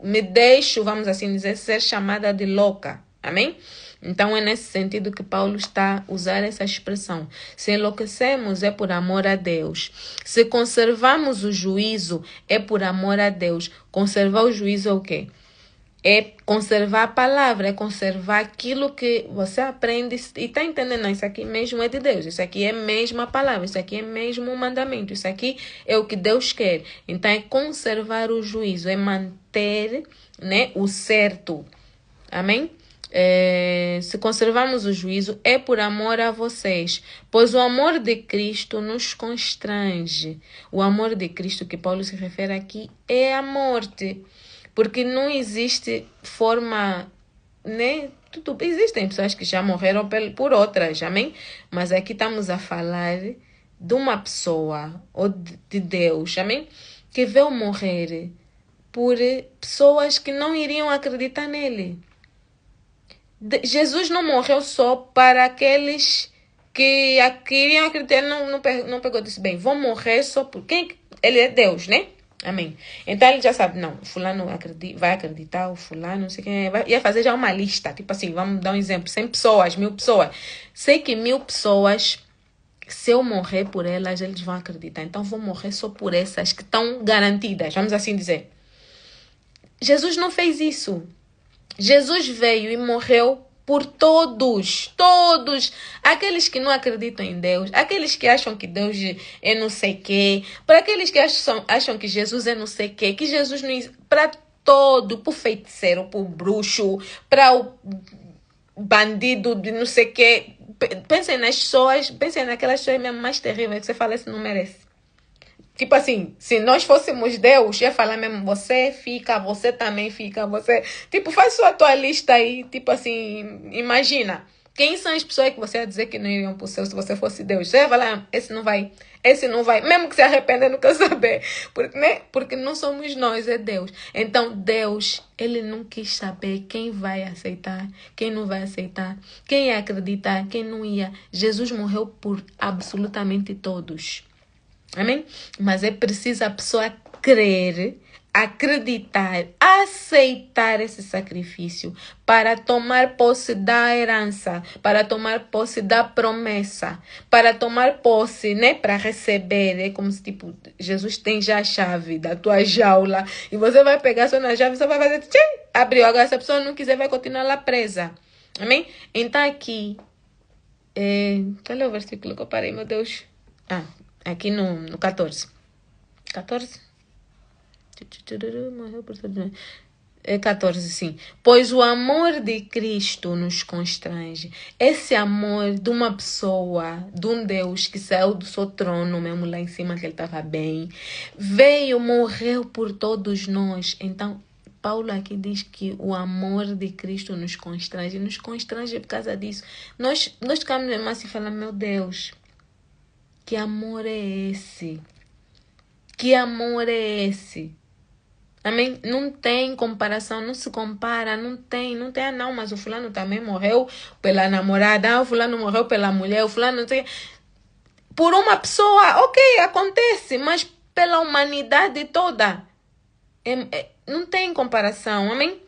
me deixo, vamos assim dizer, ser chamada de louca. Amém? Então é nesse sentido que Paulo está a usar essa expressão. Se enlouquecemos é por amor a Deus. Se conservamos o juízo é por amor a Deus. Conservar o juízo é o quê? É conservar a palavra, é conservar aquilo que você aprende e está entendendo. Não, isso aqui mesmo é de Deus, isso aqui é mesmo a palavra, isso aqui é mesmo o mandamento, isso aqui é o que Deus quer. Então é conservar o juízo, é manter, né, o certo. Amém? Se conservarmos o juízo é por amor a vocês, pois o amor de Cristo nos constrange. O amor de Cristo que Paulo se refere aqui é a morte, porque não existe forma, né? Existem pessoas que já morreram por outras, amém? Mas aqui estamos a falar de uma pessoa, ou de Deus, amém? Que veio morrer por pessoas que não iriam acreditar nele. Jesus não morreu só para aqueles que iriam acreditar. Ele não pegou disso bem. Vão morrer só por quem? Ele é Deus, né? Amém. Então ele já sabe, não, o fulano vai acreditar, o fulano, não sei quem é. Ia fazer já uma lista, tipo assim, vamos dar um exemplo, 100 pessoas, 1000 pessoas. Sei que 1000 pessoas, se eu morrer por elas, eles vão acreditar. Então vou morrer só por essas que estão garantidas, vamos assim dizer. Jesus não fez isso. Jesus veio e morreu por todos, aqueles que não acreditam em Deus, aqueles que acham que Deus é não sei quê, para aqueles que acham que Jesus é não sei quê, que Jesus não... Para todo, para o feiticeiro, para o bruxo, para o bandido de não sei quê. Pensem nas pessoas, pensem naquelas pessoas mesmo mais terríveis que você fala, isso não merece. Tipo assim, se nós fôssemos Deus, ia falar mesmo, você fica, você também fica, você... Tipo, faz sua tua lista aí, tipo assim, imagina. Quem são as pessoas que você ia dizer que não iriam pro céu se você fosse Deus? Você ia falar, esse não vai. Mesmo que se arrependa, não quer saber. Porque não somos nós, é Deus. Então, Deus, ele não quis saber quem vai aceitar, quem não vai aceitar, quem ia acreditar, quem não ia. Jesus morreu por absolutamente todos. Amém? Mas é preciso a pessoa crer, acreditar, aceitar esse sacrifício para tomar posse da herança, para tomar posse da promessa, para tomar posse, né, para receber. É como se tipo Jesus tem já a chave da tua jaula e você vai pegar só na chave, só vai fazer tchim, abriu. Agora se a pessoa não quiser vai continuar lá presa. Amém? Então aqui qual é o versículo que eu parei, meu Deus? Aqui no 14. 14? Morreu por todos. 14, sim. Pois o amor de Cristo nos constrange. Esse amor de uma pessoa, de um Deus que saiu do seu trono, mesmo lá em cima que ele estava bem, veio, morreu por todos nós. Então, Paulo aqui diz que o amor de Cristo nos constrange por causa disso. Nós ficamos mesmo assim falando, meu Deus, que amor é esse? Que amor é esse? Amém? Não tem comparação, não se compara, não tem, não, mas o fulano também morreu pela namorada, o fulano morreu pela mulher, o fulano não sei. Por uma pessoa, ok, acontece, mas pela humanidade toda, não tem comparação, amém?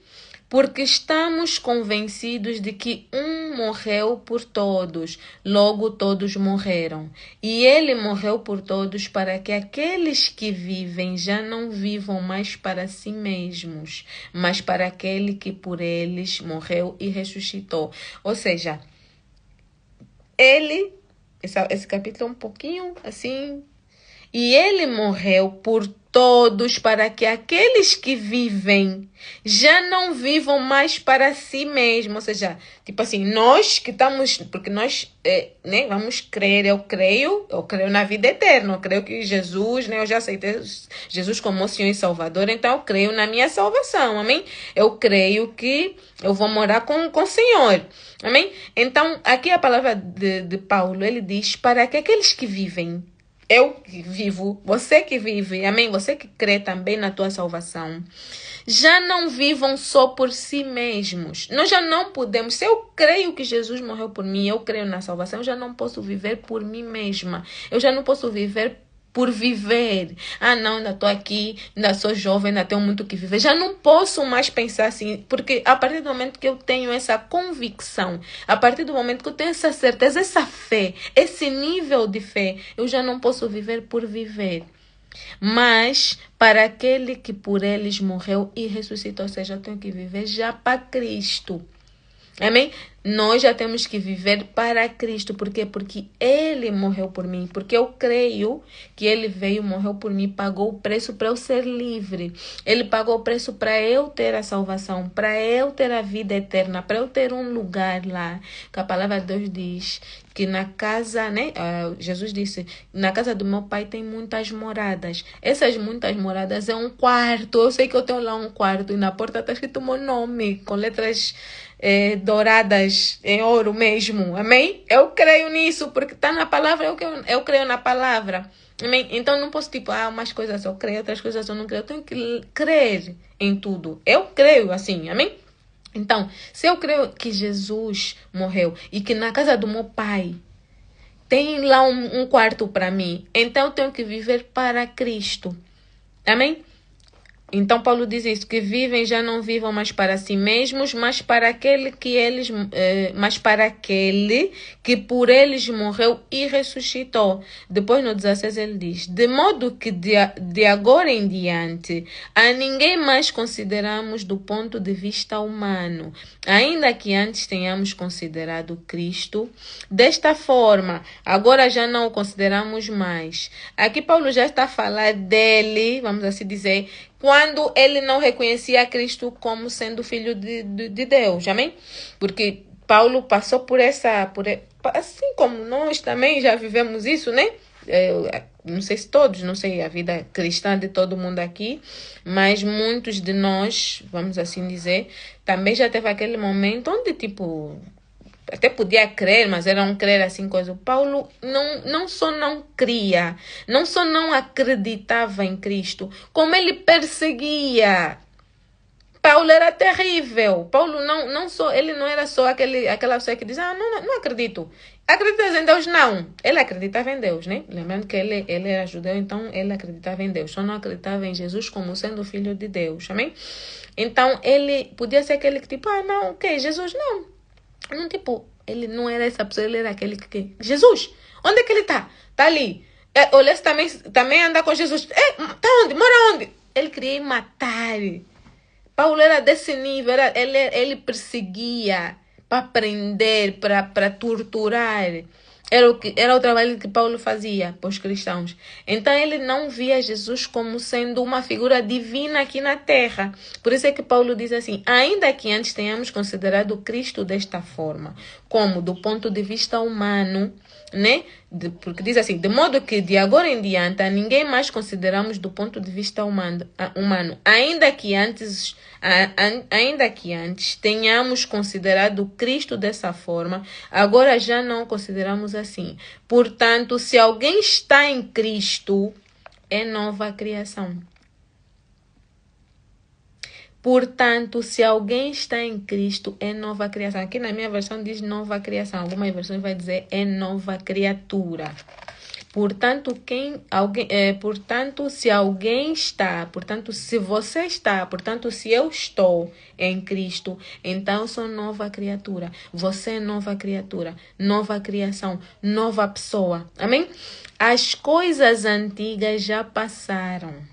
Porque estamos convencidos de que um morreu por todos, logo todos morreram. E ele morreu por todos para que aqueles que vivem já não vivam mais para si mesmos, mas para aquele que por eles morreu e ressuscitou. Ou seja, esse capítulo é um pouquinho assim, e ele morreu por todos para que aqueles que vivem já não vivam mais para si mesmos. Ou seja, tipo assim, nós que estamos, porque nós né, vamos crer, eu creio na vida eterna, eu creio que Jesus, né, eu já aceitei Jesus como Senhor e Salvador, então eu creio na minha salvação, amém? Eu creio que eu vou morar com o Senhor, amém? Então, aqui a palavra de Paulo, ele diz, para que aqueles que vivem, eu que vivo, você que vive, amém? Você que crê também na tua salvação, já não vivam só por si mesmos. Nós já não podemos, se eu creio que Jesus morreu por mim, eu creio na salvação, eu já não posso viver por mim mesma. Eu já não posso viver por viver. Não, ainda estou aqui, ainda sou jovem, ainda tenho muito que viver. Já não posso mais pensar assim, porque a partir do momento que eu tenho essa convicção, a partir do momento que eu tenho essa certeza, essa fé, esse nível de fé, eu já não posso viver por viver. Mas para aquele que por eles morreu e ressuscitou, ou seja, eu tenho que viver já para Cristo. Amém? Nós já temos que viver para Cristo. Por quê? Porque Ele morreu por mim. Porque eu creio que Ele veio, morreu por mim, pagou o preço para eu ser livre. Ele pagou o preço para eu ter a salvação, para eu ter a vida eterna, para eu ter um lugar lá. Que a palavra de Deus diz que na casa, né? Jesus disse, na casa do meu pai tem muitas moradas. Essas muitas moradas é um quarto. Eu sei que eu tenho lá um quarto e na porta está escrito meu nome, com letras douradas em ouro mesmo, amém? Eu creio nisso, porque está na palavra, eu creio na palavra, amém? Então não posso tipo, umas coisas eu creio, outras coisas eu não creio, eu tenho que crer em tudo, eu creio assim, amém? Então, se eu creio que Jesus morreu e que na casa do meu pai tem lá um quarto para mim, então eu tenho que viver para Cristo, amém? Então Paulo diz isso, que vivem já não vivam mais para si mesmos, mas para aquele que por eles morreu e ressuscitou. Depois no 16 ele diz, de modo que de agora em diante a ninguém mais consideramos do ponto de vista humano, ainda que antes tenhamos considerado Cristo. Desta forma, agora já não o consideramos mais. Aqui Paulo já está a falar dele, vamos assim dizer, quando ele não reconhecia Cristo como sendo filho de Deus, amém? Porque Paulo passou por assim como nós também já vivemos isso, né? Não sei se todos, não sei a vida cristã de todo mundo aqui, mas muitos de nós, vamos assim dizer, também já teve aquele momento onde tipo até podia crer, mas era um crer assim, coisa. Paulo não só não cria, não só não acreditava em Cristo, como ele perseguia. Paulo era terrível. Paulo ele não era só aquela pessoa que diz, não acredito. Acreditas em Deus? Não. Ele acreditava em Deus, né? Lembrando que ele era judeu, então ele acreditava em Deus. Só não acreditava em Jesus como sendo filho de Deus, amém? Então, ele podia ser aquele que tipo, não, o que? Jesus, não. Não, tipo, ele não era essa pessoa, ele era aquele que... Jesus, onde é que ele tá? Tá ali. Olha, também anda com Jesus. Tá onde? Mora onde? Ele queria matar. Paulo era desse nível, ele perseguia para prender, para torturar. Era o trabalho que Paulo fazia para os cristãos. Então ele não via Jesus como sendo uma figura divina aqui na terra. Por isso é que Paulo diz assim, ainda que antes tenhamos considerado Cristo desta forma, como do ponto de vista humano, né? Porque diz assim, de modo que de agora em diante a ninguém mais consideramos do ponto de vista humano, ainda que antes tenhamos considerado Cristo dessa forma, agora já não consideramos assim. Portanto, se alguém está em Cristo, é nova criação. Portanto, se alguém está em Cristo, é nova criação. Aqui na minha versão diz nova criação. Algumas versões vai dizer é nova criatura. Portanto, se alguém está, portanto, se você está, portanto, se eu estou em Cristo, então eu sou nova criatura. Você é nova criatura, nova criação, nova pessoa. Amém? As coisas antigas já passaram.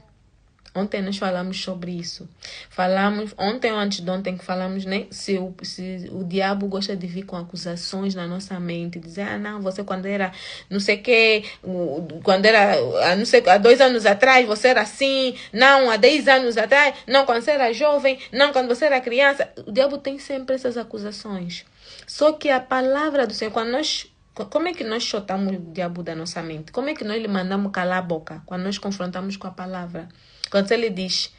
Ontem nós falamos sobre isso. Ontem ou antes de ontem que falamos, né? Se o diabo gosta de vir com acusações na nossa mente, dizer, não, você quando era não sei o quê, quando era, não sei, há 2 anos atrás você era assim, não, há 10 anos atrás, não, quando você era jovem, não, quando você era criança. O diabo tem sempre essas acusações. Só que a palavra do Senhor, como é que nós chutamos o diabo da nossa mente? Como é que nós lhe mandamos calar a boca quando nós confrontamos com a palavra? Quando ele diz,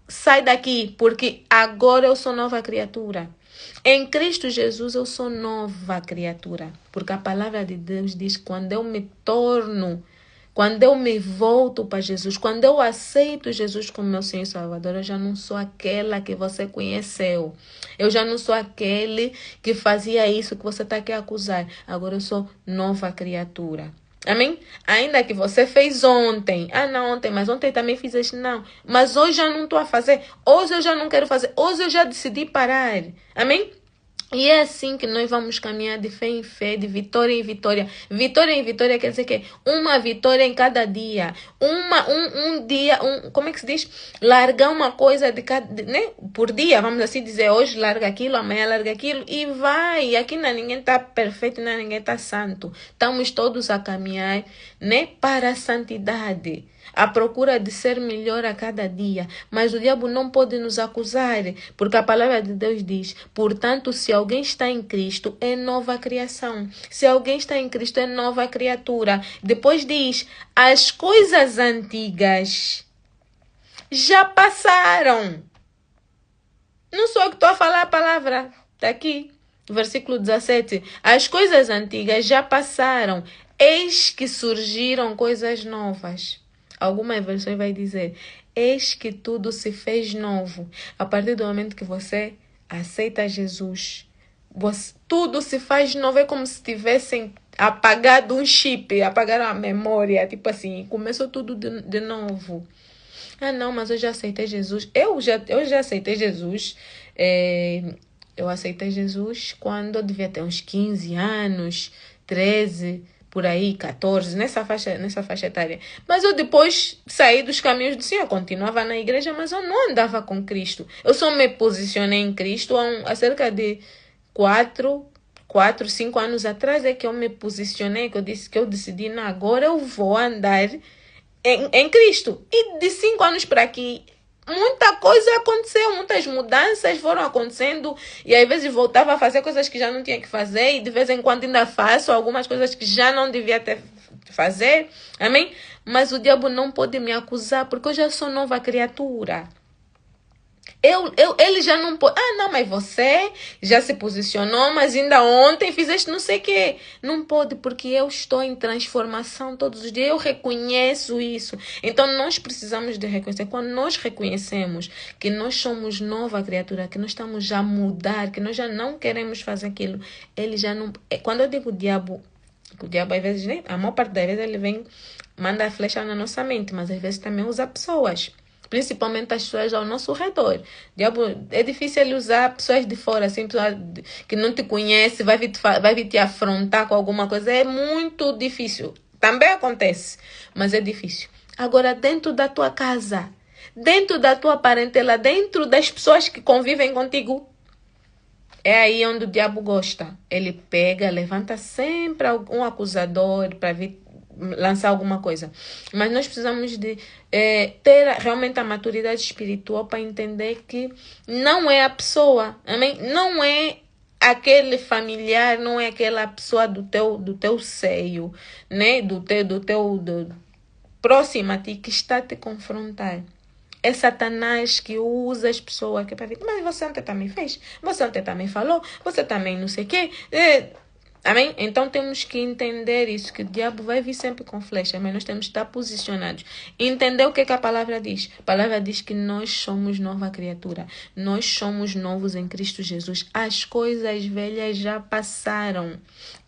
sai daqui, porque agora eu sou nova criatura. Em Cristo Jesus eu sou nova criatura. Porque a palavra de Deus diz, quando eu me volto para Jesus, quando eu aceito Jesus como meu Senhor e Salvador, eu já não sou aquela que você conheceu. Eu já não sou aquele que fazia isso que você está aqui a acusar. Agora eu sou nova criatura. Amém? Ainda que você fez ontem. Não, ontem, mas ontem também fiz isso. Não. Mas hoje já não estou a fazer. Hoje eu já não quero fazer. Hoje eu já decidi parar. Amém? E é assim que nós vamos caminhar de fé em fé, de vitória em vitória. Vitória em vitória quer dizer que uma vitória em cada dia. Um dia, como é que se diz? Largar uma coisa de cada, né? Por dia, vamos assim dizer. Hoje larga aquilo, amanhã larga aquilo e vai. Aqui ninguém está perfeito, ninguém está santo. Estamos todos a caminhar, né? Para a santidade. À procura de ser melhor a cada dia. Mas o diabo não pode nos acusar, porque a palavra de Deus diz, portanto, se alguém está em Cristo, é nova criação. Se alguém está em Cristo, é nova criatura. Depois diz, as coisas antigas já passaram. Não sou eu que estou a falar a palavra. Está aqui, versículo 17. As coisas antigas já passaram, eis que surgiram coisas novas. Algumas versões vai dizer, eis que tudo se fez novo. A partir do momento que você aceita Jesus, tudo se faz novo. É como se tivessem apagado um chip, apagaram a memória, tipo assim, começou tudo de novo. Não, mas eu já aceitei Jesus. Eu já aceitei Jesus. Eu aceitei Jesus quando eu devia ter uns 15 anos, 13 por aí, 14, nessa faixa etária. Mas eu depois saí dos caminhos do Senhor, continuava na igreja, mas eu não andava com Cristo. Eu só me posicionei em Cristo há cerca de 4, 5 anos atrás é que eu me posicionei, que eu decidi, não, agora eu vou andar em Cristo. E de 5 anos para aqui, muita coisa aconteceu, muitas mudanças foram acontecendo e às vezes voltava a fazer coisas que já não tinha que fazer e de vez em quando ainda faço algumas coisas que já não devia ter fazer, amém? Mas o diabo não pode me acusar porque eu já sou nova criatura. Ele já não pode. Ah, não, mas você já se posicionou, mas ainda ontem fizeste não sei o quê. Não pode, porque eu estou em transformação todos os dias. Eu reconheço isso. Então, nós precisamos de reconhecer. Quando nós reconhecemos que nós somos nova criatura, que nós estamos já a mudar, que nós já não queremos fazer aquilo, ele já não. Quando eu digo o diabo às vezes, né? A maior parte das vezes ele vem, manda a flecha na nossa mente, mas às vezes também usa pessoas. Principalmente as pessoas ao nosso redor. Diabo, é difícil ele usar pessoas de fora, assim, pessoas que não te conhecem, vai vir te afrontar com alguma coisa. É muito difícil. Também acontece, mas é difícil. Agora, dentro da tua casa, dentro da tua parentela, dentro das pessoas que convivem contigo, é aí onde o diabo gosta. Ele pega, levanta sempre um acusador para vir lançar alguma coisa. Mas nós precisamos de ter realmente a maturidade espiritual para entender que não é a pessoa, amém? Não é aquele familiar, não é aquela pessoa do teu seio, né? Do próximo a ti que está a te confrontar. É Satanás que usa as pessoas que é para dizer, mas você ontem também fez, você ontem também falou, você também não sei o quê. Amém? Então temos que entender isso, que o diabo vai vir sempre com flecha, mas nós temos que estar posicionados. Entender o que a palavra diz. A palavra diz que nós somos nova criatura. Nós somos novos em Cristo Jesus. As coisas velhas já passaram.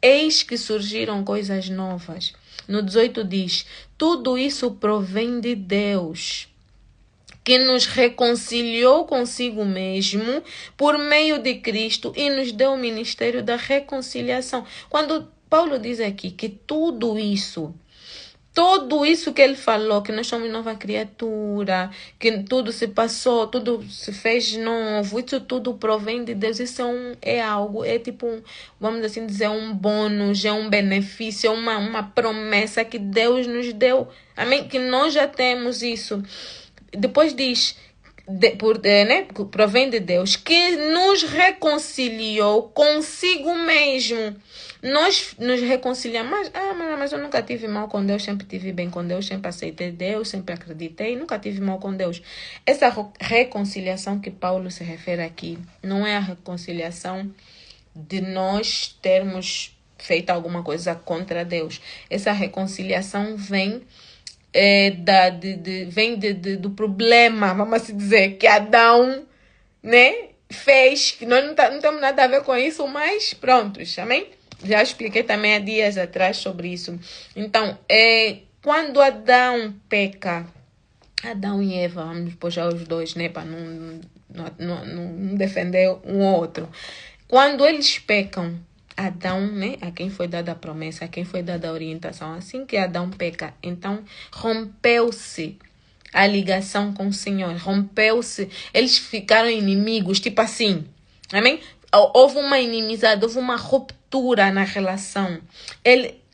Eis que surgiram coisas novas. No 18 diz, tudo isso provém de Deus, que nos reconciliou consigo mesmo por meio de Cristo e nos deu o ministério da reconciliação. Quando Paulo diz aqui que tudo isso que ele falou, que nós somos nova criatura, que tudo se passou, tudo se fez novo, isso tudo provém de Deus, isso é algo, é tipo, vamos assim dizer, um bônus, é um benefício, é uma promessa que Deus nos deu. Amém? Que nós já temos isso. Depois diz, né, provém de Deus, que nos reconciliou consigo mesmo. Nós nos reconciliamos, mas eu nunca tive mal com Deus, sempre tive bem com Deus, sempre aceitei Deus, sempre acreditei, nunca tive mal com Deus. Essa reconciliação que Paulo se refere aqui, não é a reconciliação de nós termos feito alguma coisa contra Deus. Essa reconciliação vem do problema, vamos assim dizer, que Adão, né, fez, que nós não temos nada a ver com isso, mas prontos, amém? Já expliquei também há dias atrás sobre isso. Então, quando Adão peca, Adão e Eva, vamos puxar os dois, né, para não defender um outro. Quando eles pecam, Adão, né, a quem foi dada a promessa, a quem foi dada a orientação, assim que Adão peca, então rompeu-se a ligação com o Senhor, rompeu-se, eles ficaram inimigos, tipo assim, amém? Houve uma inimizade, houve uma ruptura na relação.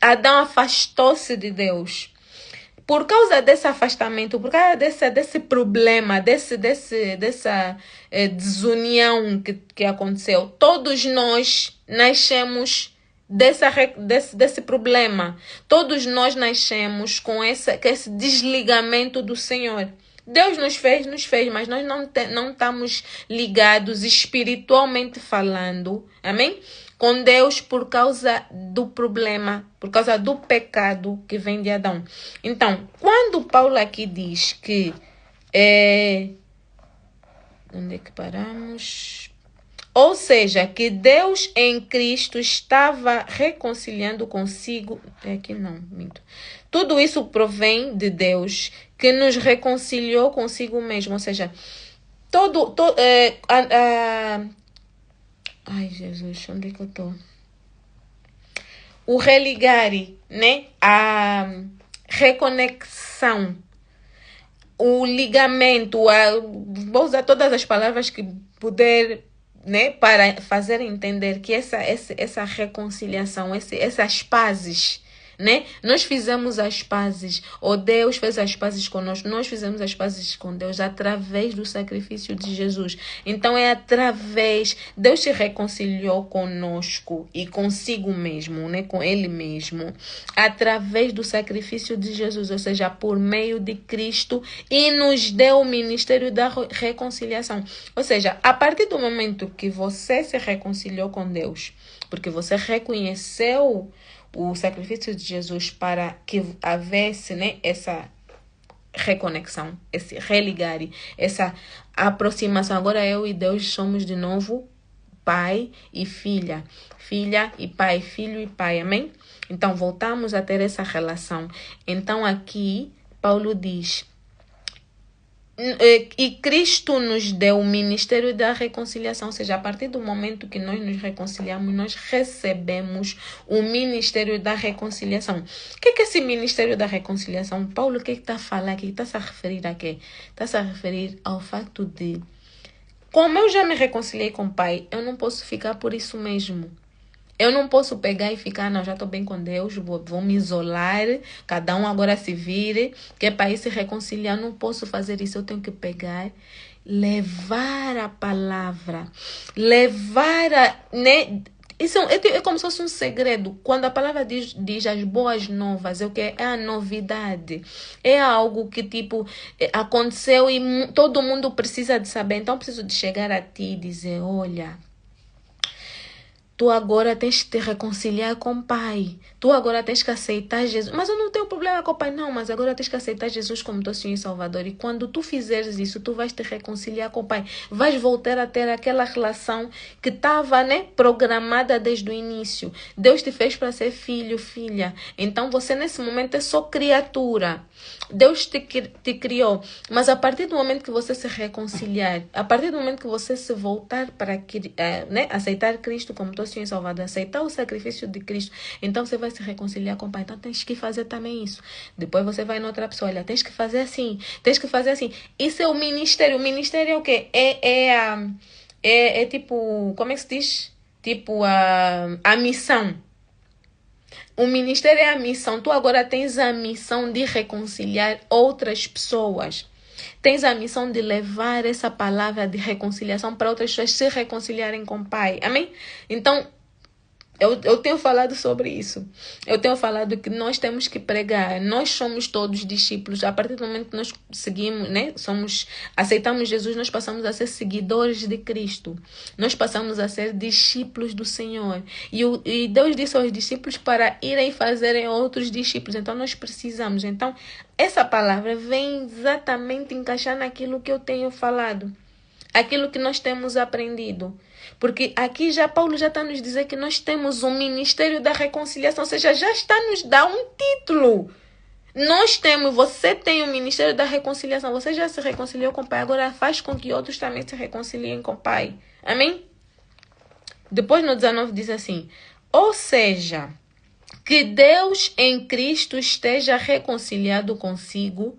Adão afastou-se de Deus. Por causa desse afastamento, por causa desse problema, dessa desunião que aconteceu, todos nós nascemos desse problema. Todos nós nascemos com esse desligamento do Senhor. Deus nos fez, mas nós não estamos ligados espiritualmente falando, amém? Com Deus por causa do problema, por causa do pecado que vem de Adão. Então, quando Paulo aqui diz que onde é que paramos? Ou seja, que Deus em Cristo estava reconciliando consigo. Aqui não, minto. Tudo isso provém de Deus, que nos reconciliou consigo mesmo. Ou seja, ai, Jesus, onde é que eu estou? O religare, né? A reconexão, o ligamento, vou usar todas as palavras que puder, né, para fazer entender que essa reconciliação, essas pazes, né? Nós fizemos as pazes, ou Deus fez as pazes conosco, nós fizemos as pazes com Deus através do sacrifício de Jesus. Então é através, Deus se reconciliou conosco e consigo mesmo, né? Com Ele mesmo, através do sacrifício de Jesus, ou seja, por meio de Cristo, e nos deu o ministério da reconciliação. Ou seja, a partir do momento que você se reconciliou com Deus, porque você reconheceu o sacrifício de Jesus para que houvesse, né, essa reconexão, esse religar, essa aproximação. Agora eu e Deus somos de novo pai e filha, filha e pai, filho e pai, amém? Então voltamos a ter essa relação. Então aqui Paulo diz: e Cristo nos deu o ministério da reconciliação, ou seja, a partir do momento que nós nos reconciliamos, nós recebemos o ministério da reconciliação. O que é esse ministério da reconciliação? Paulo, o que está a falar aqui? Está se a referir a quê? Está se a referir ao fato de, como eu já me reconciliei com o Pai, eu não posso ficar por isso mesmo. Eu não posso pegar e ficar, não, já estou bem com Deus, vou me isolar, cada um agora se vire, que é para ir se reconciliar. Não posso fazer isso, eu tenho que pegar, levar a palavra, levar a, né? Isso é como se fosse um segredo. Quando a palavra diz as boas novas, é o que é a novidade. É algo que tipo aconteceu e todo mundo precisa de saber. Então eu preciso de chegar a ti e dizer: olha, tu agora tens que te reconciliar com o Pai. Tu agora tens que aceitar Jesus. Mas eu não tenho problema com o Pai, não. Mas agora tens que aceitar Jesus como teu Senhor e Salvador. E quando tu fizeres isso, tu vais te reconciliar com o Pai. Vais voltar a ter aquela relação que estava, né, programada desde o início. Deus te fez para ser filho, filha. Então você nesse momento é só criatura. Deus te criou. Mas a partir do momento que você se reconciliar, a partir do momento que você se voltar para né, aceitar Cristo como teu Senhor e Salvador, aceitar o sacrifício de Cristo, então você vai se reconciliar com o Pai. Então tens que fazer também isso. Depois você vai em outra pessoa: olha, tens que fazer assim, tens que fazer assim. Isso é o ministério. O ministério é o quê? É tipo, como é que se diz? Tipo a missão. O ministério é a missão. Tu agora tens a missão de reconciliar outras pessoas. Tens a missão de levar essa palavra de reconciliação para outras pessoas se reconciliarem com o Pai. Amém? Então, eu tenho falado sobre isso. Eu tenho falado que nós temos que pregar. Nós somos todos discípulos. A partir do momento que nós seguimos, né? Aceitamos Jesus, nós passamos a ser seguidores de Cristo. Nós passamos a ser discípulos do Senhor. E Deus disse aos discípulos para irem fazerem outros discípulos. Então nós precisamos. Então essa palavra vem exatamente encaixar naquilo que eu tenho falado. Aquilo que nós temos aprendido. Porque aqui Paulo já está nos dizer que nós temos um ministério da reconciliação, ou seja, já está nos dar um título. Você tem o ministério da reconciliação, você já se reconciliou com o Pai, agora faz com que outros também se reconciliem com o Pai. Amém? Depois no 19 diz assim: ou seja, que Deus em Cristo esteja reconciliado consigo,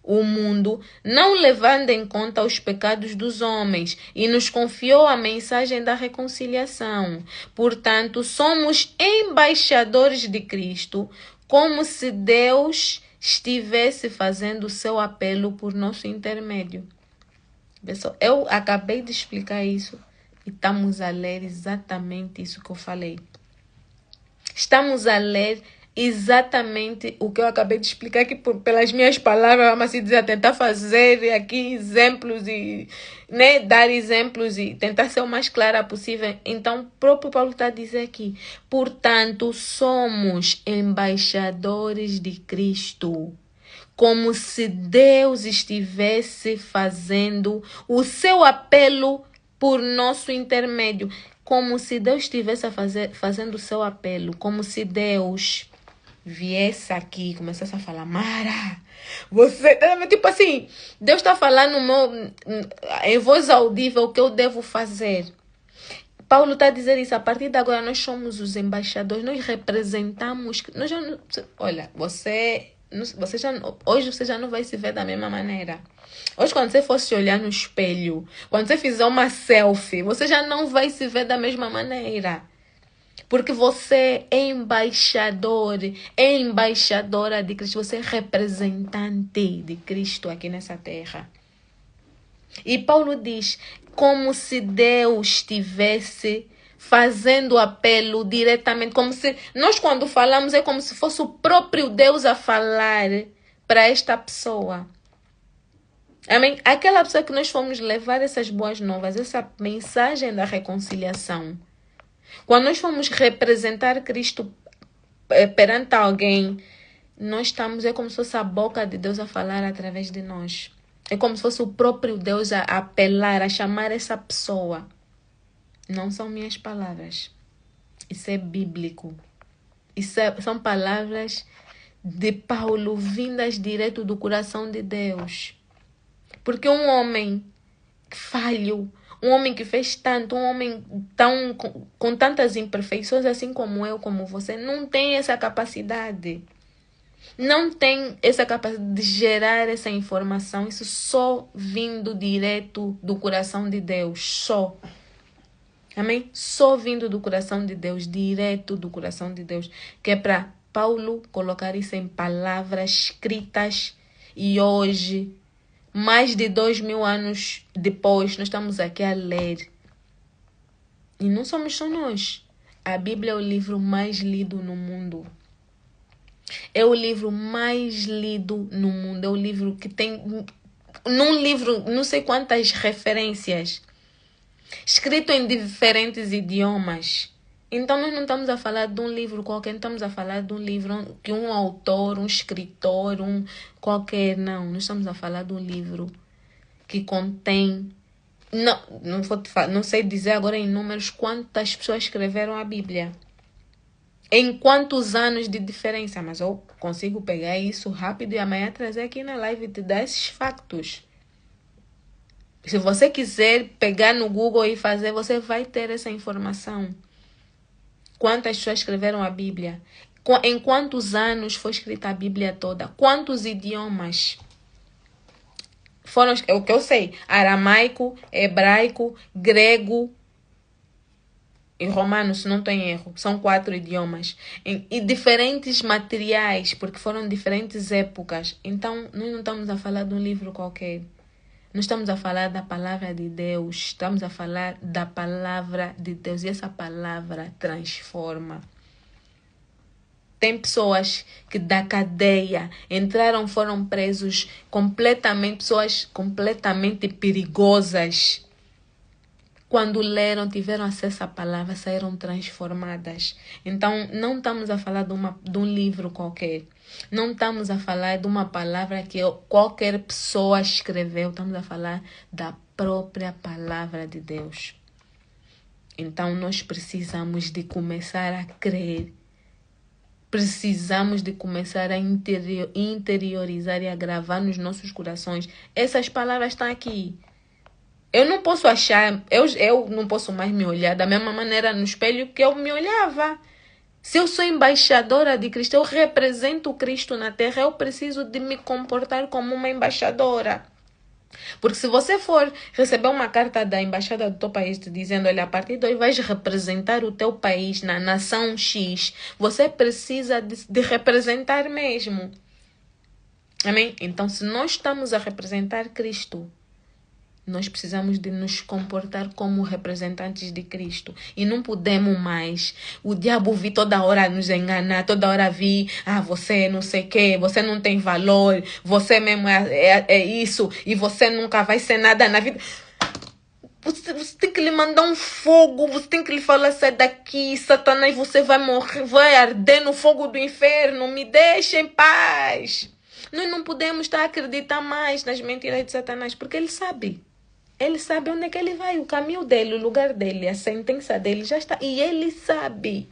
o mundo, não levando em conta os pecados dos homens, e nos confiou a mensagem da reconciliação. Portanto, somos embaixadores de Cristo, como se Deus estivesse fazendo o seu apelo por nosso intermédio. Pessoal, eu acabei de explicar isso e estamos a ler exatamente isso que eu falei. Estamos a ler exatamente o que eu acabei de explicar aqui pelas minhas palavras, vamos assim dizer, tentar fazer aqui exemplos e, né, dar exemplos e tentar ser o mais clara possível. Então, o próprio Paulo está a dizer aqui: portanto, somos embaixadores de Cristo, como se Deus estivesse fazendo o seu apelo por nosso intermédio. Como se Deus estivesse fazendo o seu apelo, como se Deus viesse aqui e começasse a falar: Mara, você... Tipo assim, Deus está falando em voz audível o que eu devo fazer. Paulo está a dizer isso: a partir de agora nós somos os embaixadores, nós representamos... Olha, hoje você já não vai se ver da mesma maneira. Hoje, quando você for se olhar no espelho, quando você fizer uma selfie, você já não vai se ver da mesma maneira. Porque você é embaixador, é embaixadora de Cristo. Você é representante de Cristo aqui nessa terra. E Paulo diz, como se Deus estivesse fazendo apelo diretamente, como se nós quando falamos é como se fosse o próprio Deus a falar para esta pessoa. Amém? Aquela pessoa que nós fomos levar essas boas novas, essa mensagem da reconciliação. Quando nós fomos representar Cristo perante alguém, nós estamos, é como se fosse a boca de Deus a falar através de nós. É como se fosse o próprio Deus a apelar, a chamar essa pessoa. Não são minhas palavras. Isso é bíblico. São palavras de Paulo vindas direto do coração de Deus. Porque um homem falho, um homem que fez tanto, um homem com tantas imperfeições, assim como eu, como você, não tem essa capacidade. Não tem essa capacidade de gerar essa informação. Isso só vindo direto do coração de Deus. Só. Amém? Só vindo do coração de Deus, direto do coração de Deus. Que é para Paulo colocar isso em palavras escritas. E hoje, mais de 2000 anos depois, nós estamos aqui a ler. E não somos só nós. A Bíblia é o livro mais lido no mundo. É o livro mais lido no mundo. É o livro que tem, num livro, não sei quantas referências. Escrito em diferentes idiomas. Então nós não estamos a falar de um livro qualquer. Não estamos a falar de um livro que um autor, um escritor, um qualquer. Não, nós estamos a falar de um livro que contém... Não sei dizer agora em números quantas pessoas escreveram a Bíblia. Em quantos anos de diferença. Mas eu consigo pegar isso rápido e amanhã trazer aqui na live e te dar esses factos. Se você quiser pegar no Google e fazer, você vai ter essa informação. Quantas pessoas escreveram a Bíblia? Em quantos anos foi escrita a Bíblia toda? Quantos idiomas? Foram o que eu sei. Aramaico, hebraico, grego e romano, se não tem erro. São 4 idiomas. E diferentes materiais, porque foram diferentes épocas. Então, nós não estamos a falar de um livro qualquer. Nós estamos a falar da palavra de Deus. Estamos a falar da palavra de Deus. E essa palavra transforma. Tem pessoas que da cadeia entraram, foram presos completamente, pessoas completamente perigosas. Quando leram, tiveram acesso à palavra, saíram transformadas. Então, não estamos a falar de um livro qualquer. Não estamos a falar de uma palavra que qualquer pessoa escreveu. Estamos a falar da própria palavra de Deus. Então, nós precisamos de começar a crer. Precisamos de começar a interiorizar e a gravar nos nossos corações. Essas palavras estão aqui. Eu não posso achar, eu não posso mais me olhar da mesma maneira no espelho que eu me olhava. Se eu sou embaixadora de Cristo, eu represento Cristo na terra, eu preciso de me comportar como uma embaixadora. Porque se você for receber uma carta da embaixada do teu país te dizendo, olha, a partir de hoje vais representar o teu país na nação X, você precisa de representar mesmo. Amém? Então, se nós estamos a representar Cristo, nós precisamos de nos comportar como representantes de Cristo. E não podemos mais. O diabo vir toda hora nos enganar. Toda hora vir. Você não sei o quê. Você não tem valor. Você mesmo é isso. E você nunca vai ser nada na vida. Você tem que lhe mandar um fogo. Você tem que lhe falar, sai daqui, Satanás. Você vai morrer. Vai arder no fogo do inferno. Me deixe em paz. Nós não podemos estar a acreditar mais nas mentiras de Satanás. Porque ele sabe. Ele sabe onde é que ele vai, o caminho dele, o lugar dele, a sentença dele já está. E ele sabe.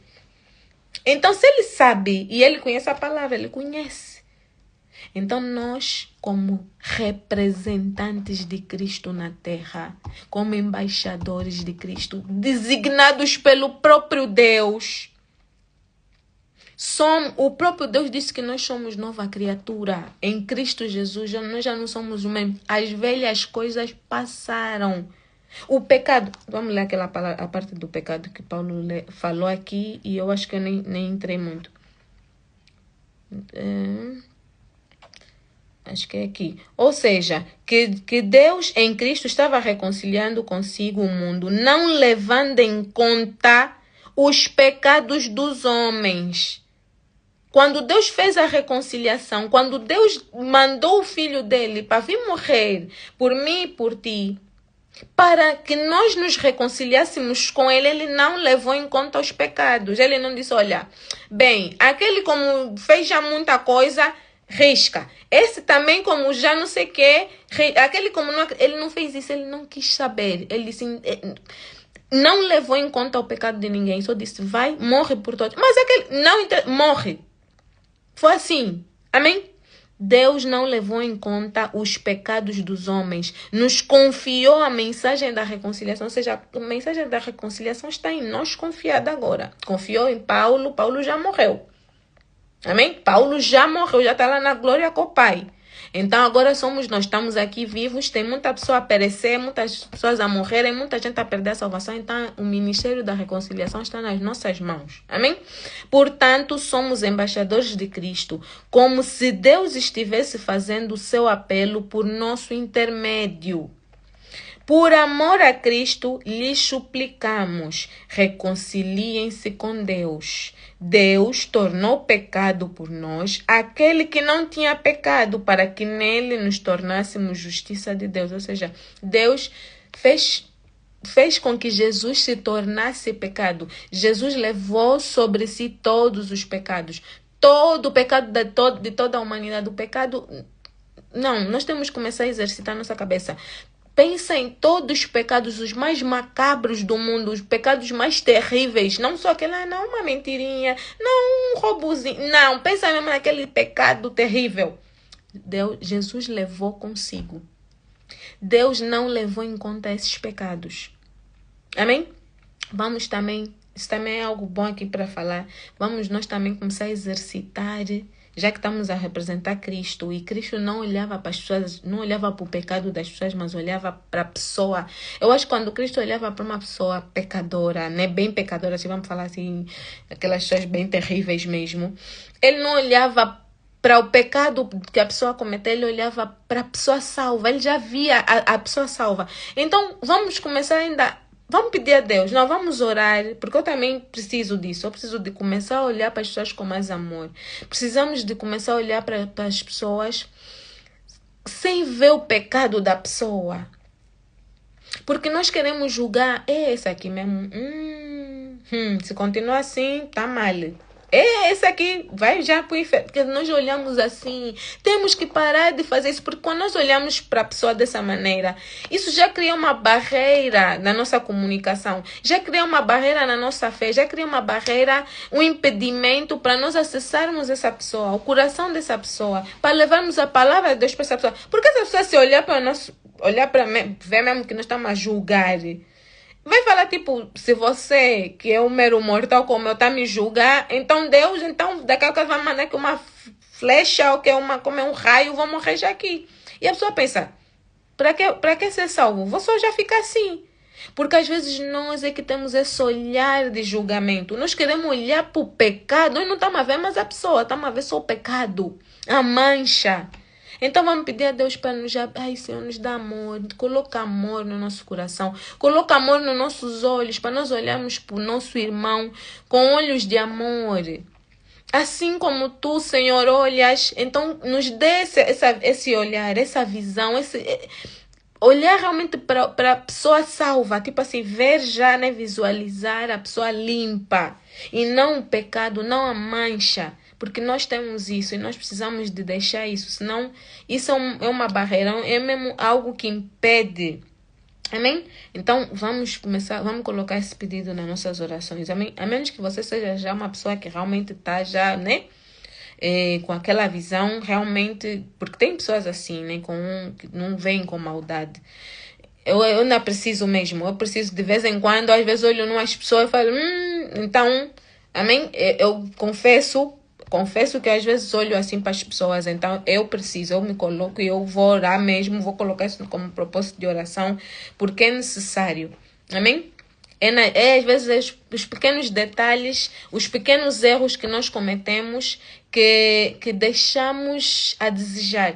Então, se ele sabe e ele conhece a palavra, ele conhece. Então, nós, como representantes de Cristo na terra, como embaixadores de Cristo, designados pelo próprio Deus, o próprio Deus disse que nós somos nova criatura. Em Cristo Jesus, nós já não somos o mesmo. As velhas coisas passaram. O pecado, vamos ler aquela palavra, a parte do pecado que Paulo falou aqui, e eu acho que eu nem entrei muito. Acho que é aqui. Ou seja, que Deus em Cristo estava reconciliando consigo o mundo, não levando em conta os pecados dos homens. Quando Deus fez a reconciliação, quando Deus mandou o filho dele para vir morrer por mim e por ti, para que nós nos reconciliássemos com ele, ele não levou em conta os pecados. Ele não disse, olha, bem, aquele como fez já muita coisa, risca. Esse também como já não sei o que, aquele como não, ele não fez isso, ele não quis saber. Ele disse, não levou em conta o pecado de ninguém, só disse, vai, morre por todos. Mas aquele não morre. Foi assim, amém? Deus não levou em conta os pecados dos homens, nos confiou a mensagem da reconciliação, ou seja, a mensagem da reconciliação está em nós confiada agora. Confiou em Paulo, Paulo já morreu. Amém? Paulo já morreu, já está lá na glória com o Pai. Então agora somos nós, estamos aqui vivos, tem muita pessoa a perecer, muitas pessoas a morrerem, muita gente a perder a salvação. Então o ministério da reconciliação está nas nossas mãos. Amém? Portanto, somos embaixadores de Cristo, como se Deus estivesse fazendo o seu apelo por nosso intermédio. Por amor a Cristo, lhes suplicamos, reconciliem-se com Deus. Deus tornou pecado por nós aquele que não tinha pecado, para que nele nos tornássemos justiça de Deus. Ou seja, Deus fez com que Jesus se tornasse pecado. Jesus levou sobre si todos os pecados. Todo o pecado de toda a humanidade. O pecado... Não, nós temos que começar a exercitar nossa cabeça. Pensa em todos os pecados, os mais macabros do mundo, os pecados mais terríveis. Não só aquela, não, uma mentirinha, não, um roubozinho. Não, pensa mesmo naquele pecado terrível. Jesus levou consigo. Deus não levou em conta esses pecados. Amém? Vamos também, isso também é algo bom aqui para falar. Vamos nós também começar a exercitar, já que estamos a representar Cristo, e Cristo não olhava para as pessoas, não olhava para o pecado das pessoas, mas olhava para a pessoa. Eu acho que quando Cristo olhava para uma pessoa pecadora, né, bem pecadora, se vamos falar assim, aquelas pessoas bem terríveis mesmo, ele não olhava para o pecado que a pessoa cometeu, ele olhava para a pessoa salva, ele já via a pessoa salva. Então, vamos começar ainda... Vamos pedir a Deus, não, vamos orar, porque eu também preciso disso. Eu preciso de começar a olhar para as pessoas com mais amor. Precisamos de começar a olhar para as pessoas sem ver o pecado da pessoa. Porque nós queremos julgar, esse aqui mesmo, se continuar assim, tá mal. Esse aqui vai já para o inferno. Porque nós olhamos assim. Temos que parar de fazer isso. Porque quando nós olhamos para a pessoa dessa maneira, isso já cria uma barreira na nossa comunicação. Já cria uma barreira na nossa fé. Já cria uma barreira, um impedimento para nós acessarmos essa pessoa, o coração dessa pessoa, para levarmos a palavra de Deus para essa pessoa. Porque essa pessoa, se olhar para nós, ver mesmo que nós estamos a julgar, vai falar, tipo, se você, que é um mero mortal como eu, tá me julgar, então Deus, então daqui a pouco vai mandar que uma flecha ou que como é um raio, vou morrer já aqui. E a pessoa pensa, para que ser salvo? Vou só já ficar assim. Porque às vezes nós é que temos esse olhar de julgamento. Nós queremos olhar para o pecado, nós não estamos a ver mais a pessoa, estamos a ver só o pecado, a mancha. Então vamos pedir a Deus para nos... Ai, Senhor, nos dá amor. Coloca amor no nosso coração. Coloca amor nos nossos olhos, para nós olharmos para o nosso irmão com olhos de amor. Assim como tu, Senhor, olhas, então nos dê esse olhar, essa visão, olhar realmente para a pessoa salva. Tipo assim, ver já, né, visualizar a pessoa limpa. E não o pecado, não a mancha. Porque nós temos isso e nós precisamos de deixar isso. Senão, isso é uma barreira, é mesmo algo que impede. Amém? Então, vamos colocar esse pedido nas nossas orações. Amém? A menos que você seja já uma pessoa que realmente está já, né? Com aquela visão, realmente... Porque tem pessoas assim, né? Que não veem com maldade. Eu ainda preciso mesmo. Eu preciso de vez em quando, às vezes olho numas pessoas e falo... Então, amém? Eu confesso... confesso que às vezes olho assim para as pessoas, então eu me coloco e eu vou orar mesmo, vou colocar isso como propósito de oração, porque é necessário. Amém? Às vezes os pequenos detalhes, os pequenos erros que nós cometemos que deixamos a desejar.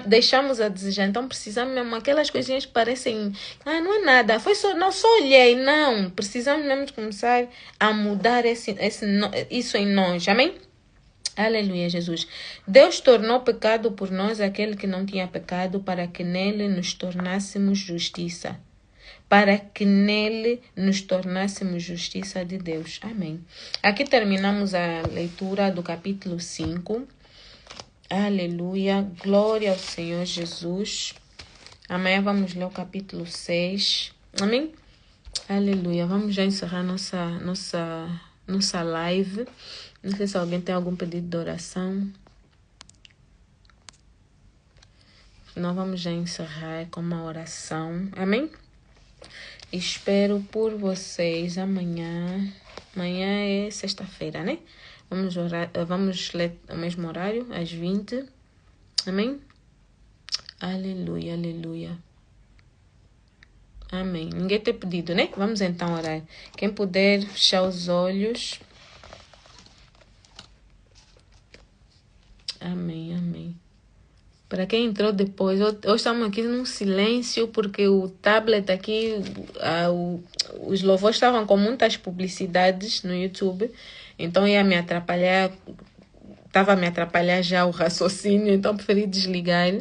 Deixamos a desejar. Então precisamos mesmo, aquelas coisinhas que parecem, não é nada, só olhei. Não, precisamos mesmo começar a mudar isso em nós. Amém? Aleluia, Jesus. Deus tornou pecado por nós aquele que não tinha pecado, para que nele nos tornássemos justiça. Para que nele nos tornássemos justiça de Deus. Amém. Aqui terminamos a leitura do capítulo 5. Aleluia. Glória ao Senhor Jesus. Amanhã vamos ler o capítulo 6. Amém? Aleluia. Vamos já encerrar nossa live. Não sei se alguém tem algum pedido de oração. Nós vamos já encerrar com uma oração. Amém? Espero por vocês amanhã. Amanhã é sexta-feira, né? Vamos ler ao mesmo horário, às 20. Amém? Aleluia, aleluia. Amém. Ninguém tem pedido, né? Vamos então orar. Quem puder fechar os olhos. Amém, amém. Para quem entrou depois, hoje estamos aqui num silêncio, porque o tablet aqui, os louvores estavam com muitas publicidades no YouTube, então ia me atrapalhar, estava a me atrapalhar já o raciocínio, então preferi desligar.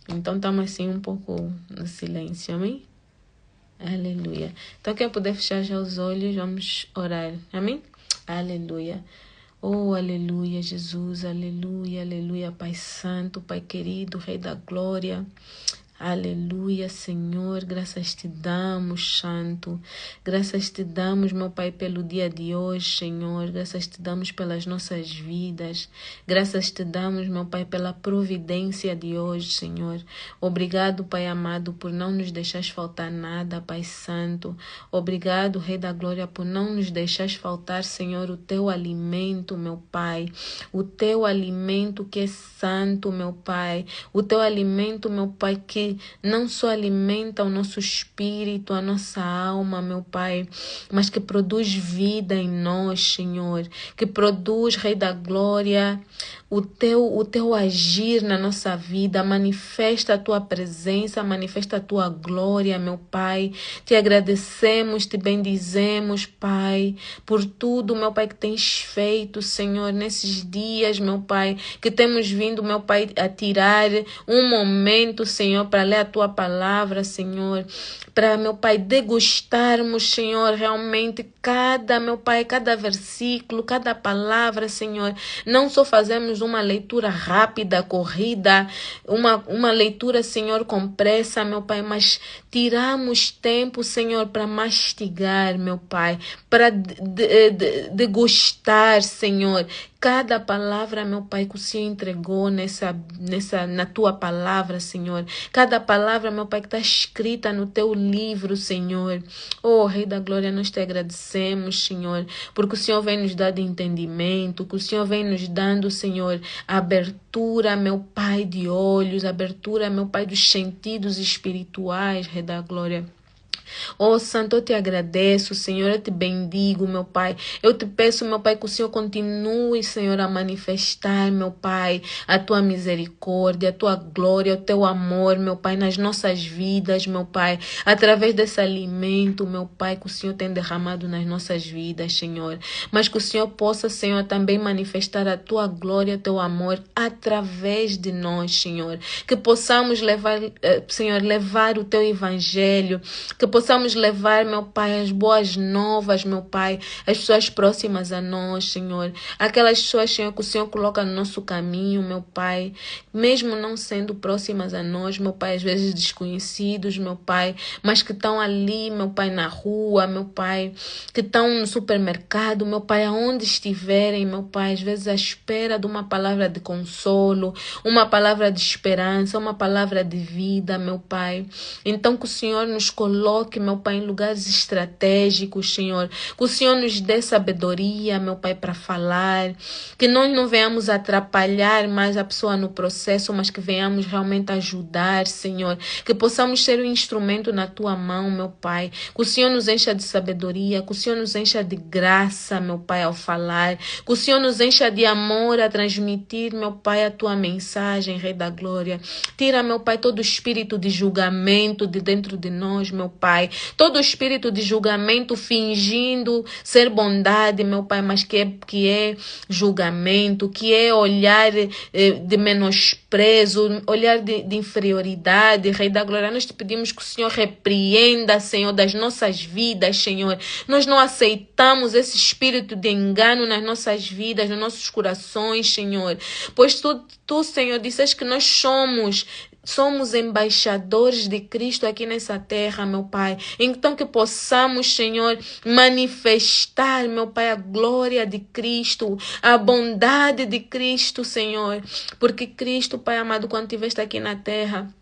Então estamos assim um pouco no silêncio, amém? Aleluia. Então quem puder fechar já os olhos, vamos orar, amém? Aleluia. Oh, aleluia, Jesus, aleluia, aleluia, Pai Santo, Pai querido, Rei da Glória. Aleluia, Senhor, graças te damos, Santo. Graças te damos, meu Pai, pelo dia de hoje, Senhor. Graças te damos pelas nossas vidas. Graças te damos, meu Pai, pela providência de hoje, Senhor. Obrigado, Pai amado, por não nos deixar faltar nada, Pai Santo. Obrigado, Rei da Glória, por não nos deixar faltar, Senhor, o teu alimento, meu Pai. O teu alimento que é santo, meu Pai. O teu alimento, meu Pai, que não só alimenta o nosso espírito, a nossa alma, meu Pai, mas que produz vida em nós, Senhor. Que produz, Rei da Glória, o teu agir na nossa vida. Manifesta a tua presença, manifesta a tua glória, meu Pai. Te agradecemos, te bendizemos, Pai, por tudo, meu Pai, que tens feito, Senhor, nesses dias, meu Pai, que temos vindo, meu Pai, a tirar um momento, Senhor, para ler a tua palavra, Senhor, para, meu Pai, degustarmos, Senhor, realmente meu Pai, cada versículo, cada palavra, Senhor. Não só fazemos uma leitura rápida, corrida, uma leitura, Senhor, com pressa, meu Pai, mas tiramos tempo, Senhor, para mastigar, meu Pai, para degustar, Senhor, cada palavra, meu Pai, que o Senhor entregou na tua palavra, Senhor. Cada palavra, meu Pai, que está escrita no teu livro, Senhor. Oh, Rei da Glória, nós te agradecemos, Senhor, porque o Senhor vem nos dando entendimento, que o Senhor vem nos dando, Senhor, abertura, meu Pai, de olhos, abertura, meu Pai, dos sentidos espirituais, Rei da Glória. Oh, Santo, eu te agradeço, Senhor, eu te bendigo, meu Pai. Eu te peço, meu Pai, que o Senhor continue, Senhor, a manifestar, meu Pai, a tua misericórdia, a tua glória, o teu amor, meu Pai, nas nossas vidas, meu Pai, através desse alimento, meu Pai, que o Senhor tem derramado nas nossas vidas, Senhor. Mas que o Senhor possa, Senhor, também manifestar a tua glória, o teu amor através de nós, Senhor. Que possamos levar, Senhor, levar o teu evangelho, que possamos levar, meu Pai, as boas novas, meu Pai, as pessoas próximas a nós, Senhor. Aquelas pessoas, Senhor, que o Senhor coloca no nosso caminho, meu Pai, mesmo não sendo próximas a nós, meu Pai, às vezes desconhecidos, meu Pai, mas que estão ali, meu Pai, na rua, meu Pai, que estão no supermercado, meu Pai, aonde estiverem, meu Pai, às vezes à espera de uma palavra de consolo, uma palavra de esperança, uma palavra de vida, meu Pai. Então que o Senhor nos coloque, coloque, meu Pai, em lugares estratégicos, Senhor. Que o Senhor nos dê sabedoria, meu Pai, para falar. Que nós não venhamos atrapalhar mais a pessoa no processo, mas que venhamos realmente ajudar, Senhor. Que possamos ser um instrumento na Tua mão, meu Pai. Que o Senhor nos encha de sabedoria, que o Senhor nos encha de graça, meu Pai, ao falar. Que o Senhor nos encha de amor a transmitir, meu Pai, a Tua mensagem, Rei da Glória. Tira, meu Pai, todo espírito de julgamento de dentro de nós, meu Pai. Todo espírito de julgamento fingindo ser bondade, meu Pai, mas que é julgamento, que é olhar de menosprezo, olhar de inferioridade, Rei da Glória. Nós te pedimos que o Senhor repreenda, Senhor, das nossas vidas, Senhor. Nós não aceitamos esse espírito de engano nas nossas vidas, nos nossos corações, Senhor. Pois tu, Senhor, disseste que nós somos embaixadores de Cristo aqui nessa terra, meu Pai. Então que possamos, Senhor, manifestar, meu Pai, a glória de Cristo, a bondade de Cristo, Senhor. Porque Cristo, Pai amado, quando estiveste aqui na terra,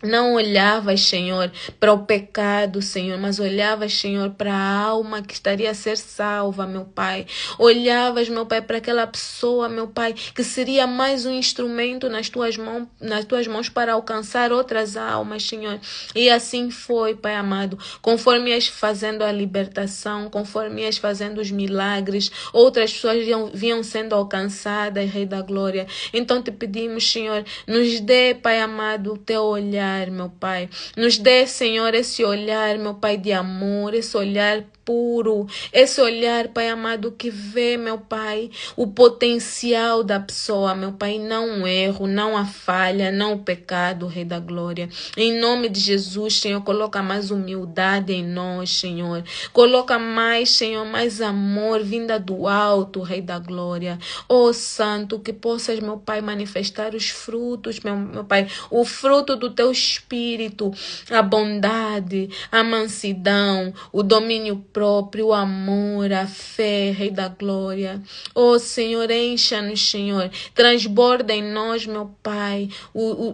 não olhavas, Senhor, para o pecado, Senhor, mas olhavas, Senhor, para a alma que estaria a ser salva, meu Pai. Olhavas, meu Pai, para aquela pessoa, meu Pai, que seria mais um instrumento nas tuas mãos para alcançar outras almas, Senhor. E assim foi, Pai amado. Conforme ias fazendo a libertação, conforme ias fazendo os milagres, outras pessoas vinham sendo alcançadas, Rei da Glória. Então te pedimos, Senhor, nos dê, Pai amado, o teu olhar, meu Pai. Nos dê, Senhor, esse olhar, meu Pai, de amor, esse olhar puro, esse olhar, Pai amado, que vê, meu Pai, o potencial da pessoa, meu Pai, não o erro, não a falha, não o pecado, Rei da Glória. Em nome de Jesus, Senhor, coloca mais humildade em nós, Senhor. Coloca mais, Senhor, mais amor vinda do alto, Rei da Glória. Oh, Santo, que possas, meu Pai, manifestar os frutos, meu Pai, o fruto do teu Espírito, a bondade, a mansidão, o domínio próprio, o amor, a fé, Rei da Glória. Oh, Senhor, encha-nos, Senhor. Transborda em nós, meu Pai,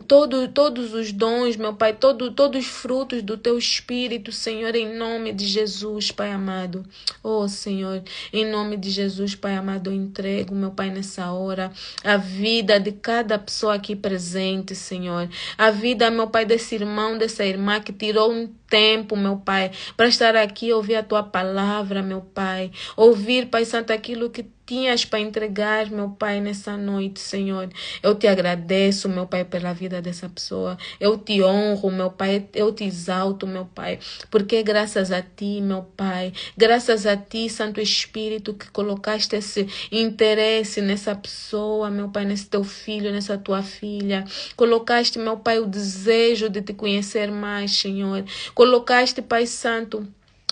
todos os dons, meu Pai, todos os frutos do teu Espírito, Senhor, em nome de Jesus, Pai amado. Oh, Senhor, em nome de Jesus, Pai amado, eu entrego, meu Pai, nessa hora, a vida de cada pessoa aqui presente, Senhor. A vida, meu Pai, desse irmão, dessa irmã que tirou um tempo, meu Pai, para estar aqui e ouvir a tua palavra, meu Pai. Ouvir, Pai Santo, aquilo que tinhas para entregar, meu Pai, nessa noite, Senhor. Eu te agradeço, meu Pai, pela vida dessa pessoa. Eu te honro, meu Pai. Eu te exalto, meu Pai. Porque é graças a ti, meu Pai. Graças a ti, Santo Espírito, que colocaste esse interesse nessa pessoa, meu Pai, nesse teu filho, nessa tua filha. Colocaste, meu Pai, o desejo de te conhecer mais, Senhor. Colocaste, Pai Santo,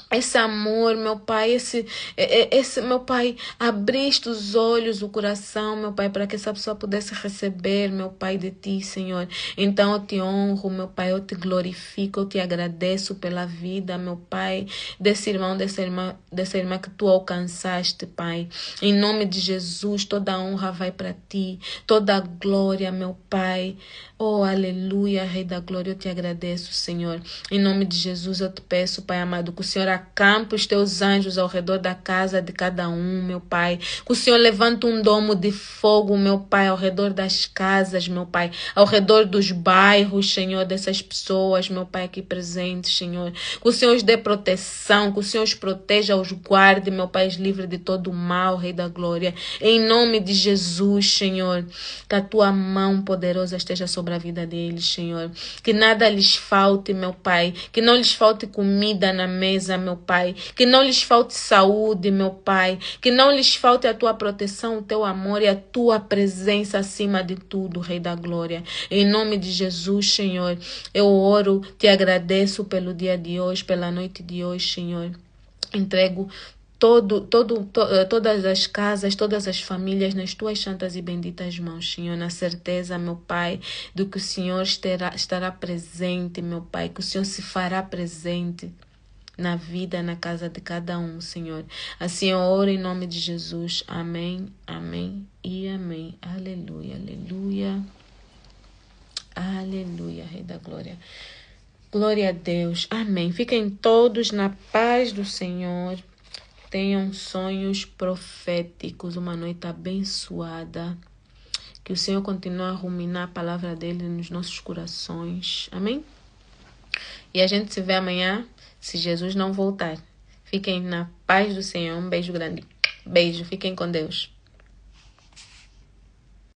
esse amor, meu Pai, esse, meu Pai, abriste os olhos, o coração, meu Pai, para que essa pessoa pudesse receber, meu Pai, de ti, Senhor. Então eu te honro, meu Pai, eu te glorifico, eu te agradeço pela vida, meu Pai, desse irmão, dessa irmã que tu alcançaste, Pai. Em nome de Jesus, toda a honra vai para ti, toda a glória, meu Pai. Oh, aleluia, Rei da Glória, eu te agradeço, Senhor. Em nome de Jesus, eu te peço, Pai amado, que o Senhor acampe os teus anjos ao redor da casa de cada um, meu Pai. Que o Senhor levante um domo de fogo, meu Pai, ao redor das casas, meu Pai. Ao redor dos bairros, Senhor, dessas pessoas, meu Pai, aqui presentes, Senhor. Que o Senhor os dê proteção, que o Senhor os proteja, os guarde, meu Pai, os livre de todo o mal, Rei da Glória. Em nome de Jesus, Senhor, que a tua mão poderosa esteja sobre a vida deles, Senhor. Que nada lhes falte, meu Pai. Que não lhes falte comida na mesa, meu Pai. Que não lhes falte saúde, meu Pai. Que não lhes falte a tua proteção, o teu amor e a tua presença acima de tudo, Rei da Glória. Em nome de Jesus, Senhor, eu oro, te agradeço pelo dia de hoje, pela noite de hoje, Senhor. Entrego todas as casas, todas as famílias nas tuas santas e benditas mãos, Senhor, na certeza, meu Pai, do que o Senhor estará presente, meu Pai, que o Senhor se fará presente na vida, na casa de cada um, Senhor. Assim eu oro em nome de Jesus. Amém, amém e amém. Aleluia, aleluia. Aleluia, Rei da Glória. Glória a Deus. Amém. Fiquem todos na paz do Senhor. Tenham sonhos proféticos. Uma noite abençoada. Que o Senhor continue a ruminar a palavra dele nos nossos corações. Amém? E a gente se vê amanhã, se Jesus não voltar. Fiquem na paz do Senhor. Um beijo grande. Beijo. Fiquem com Deus.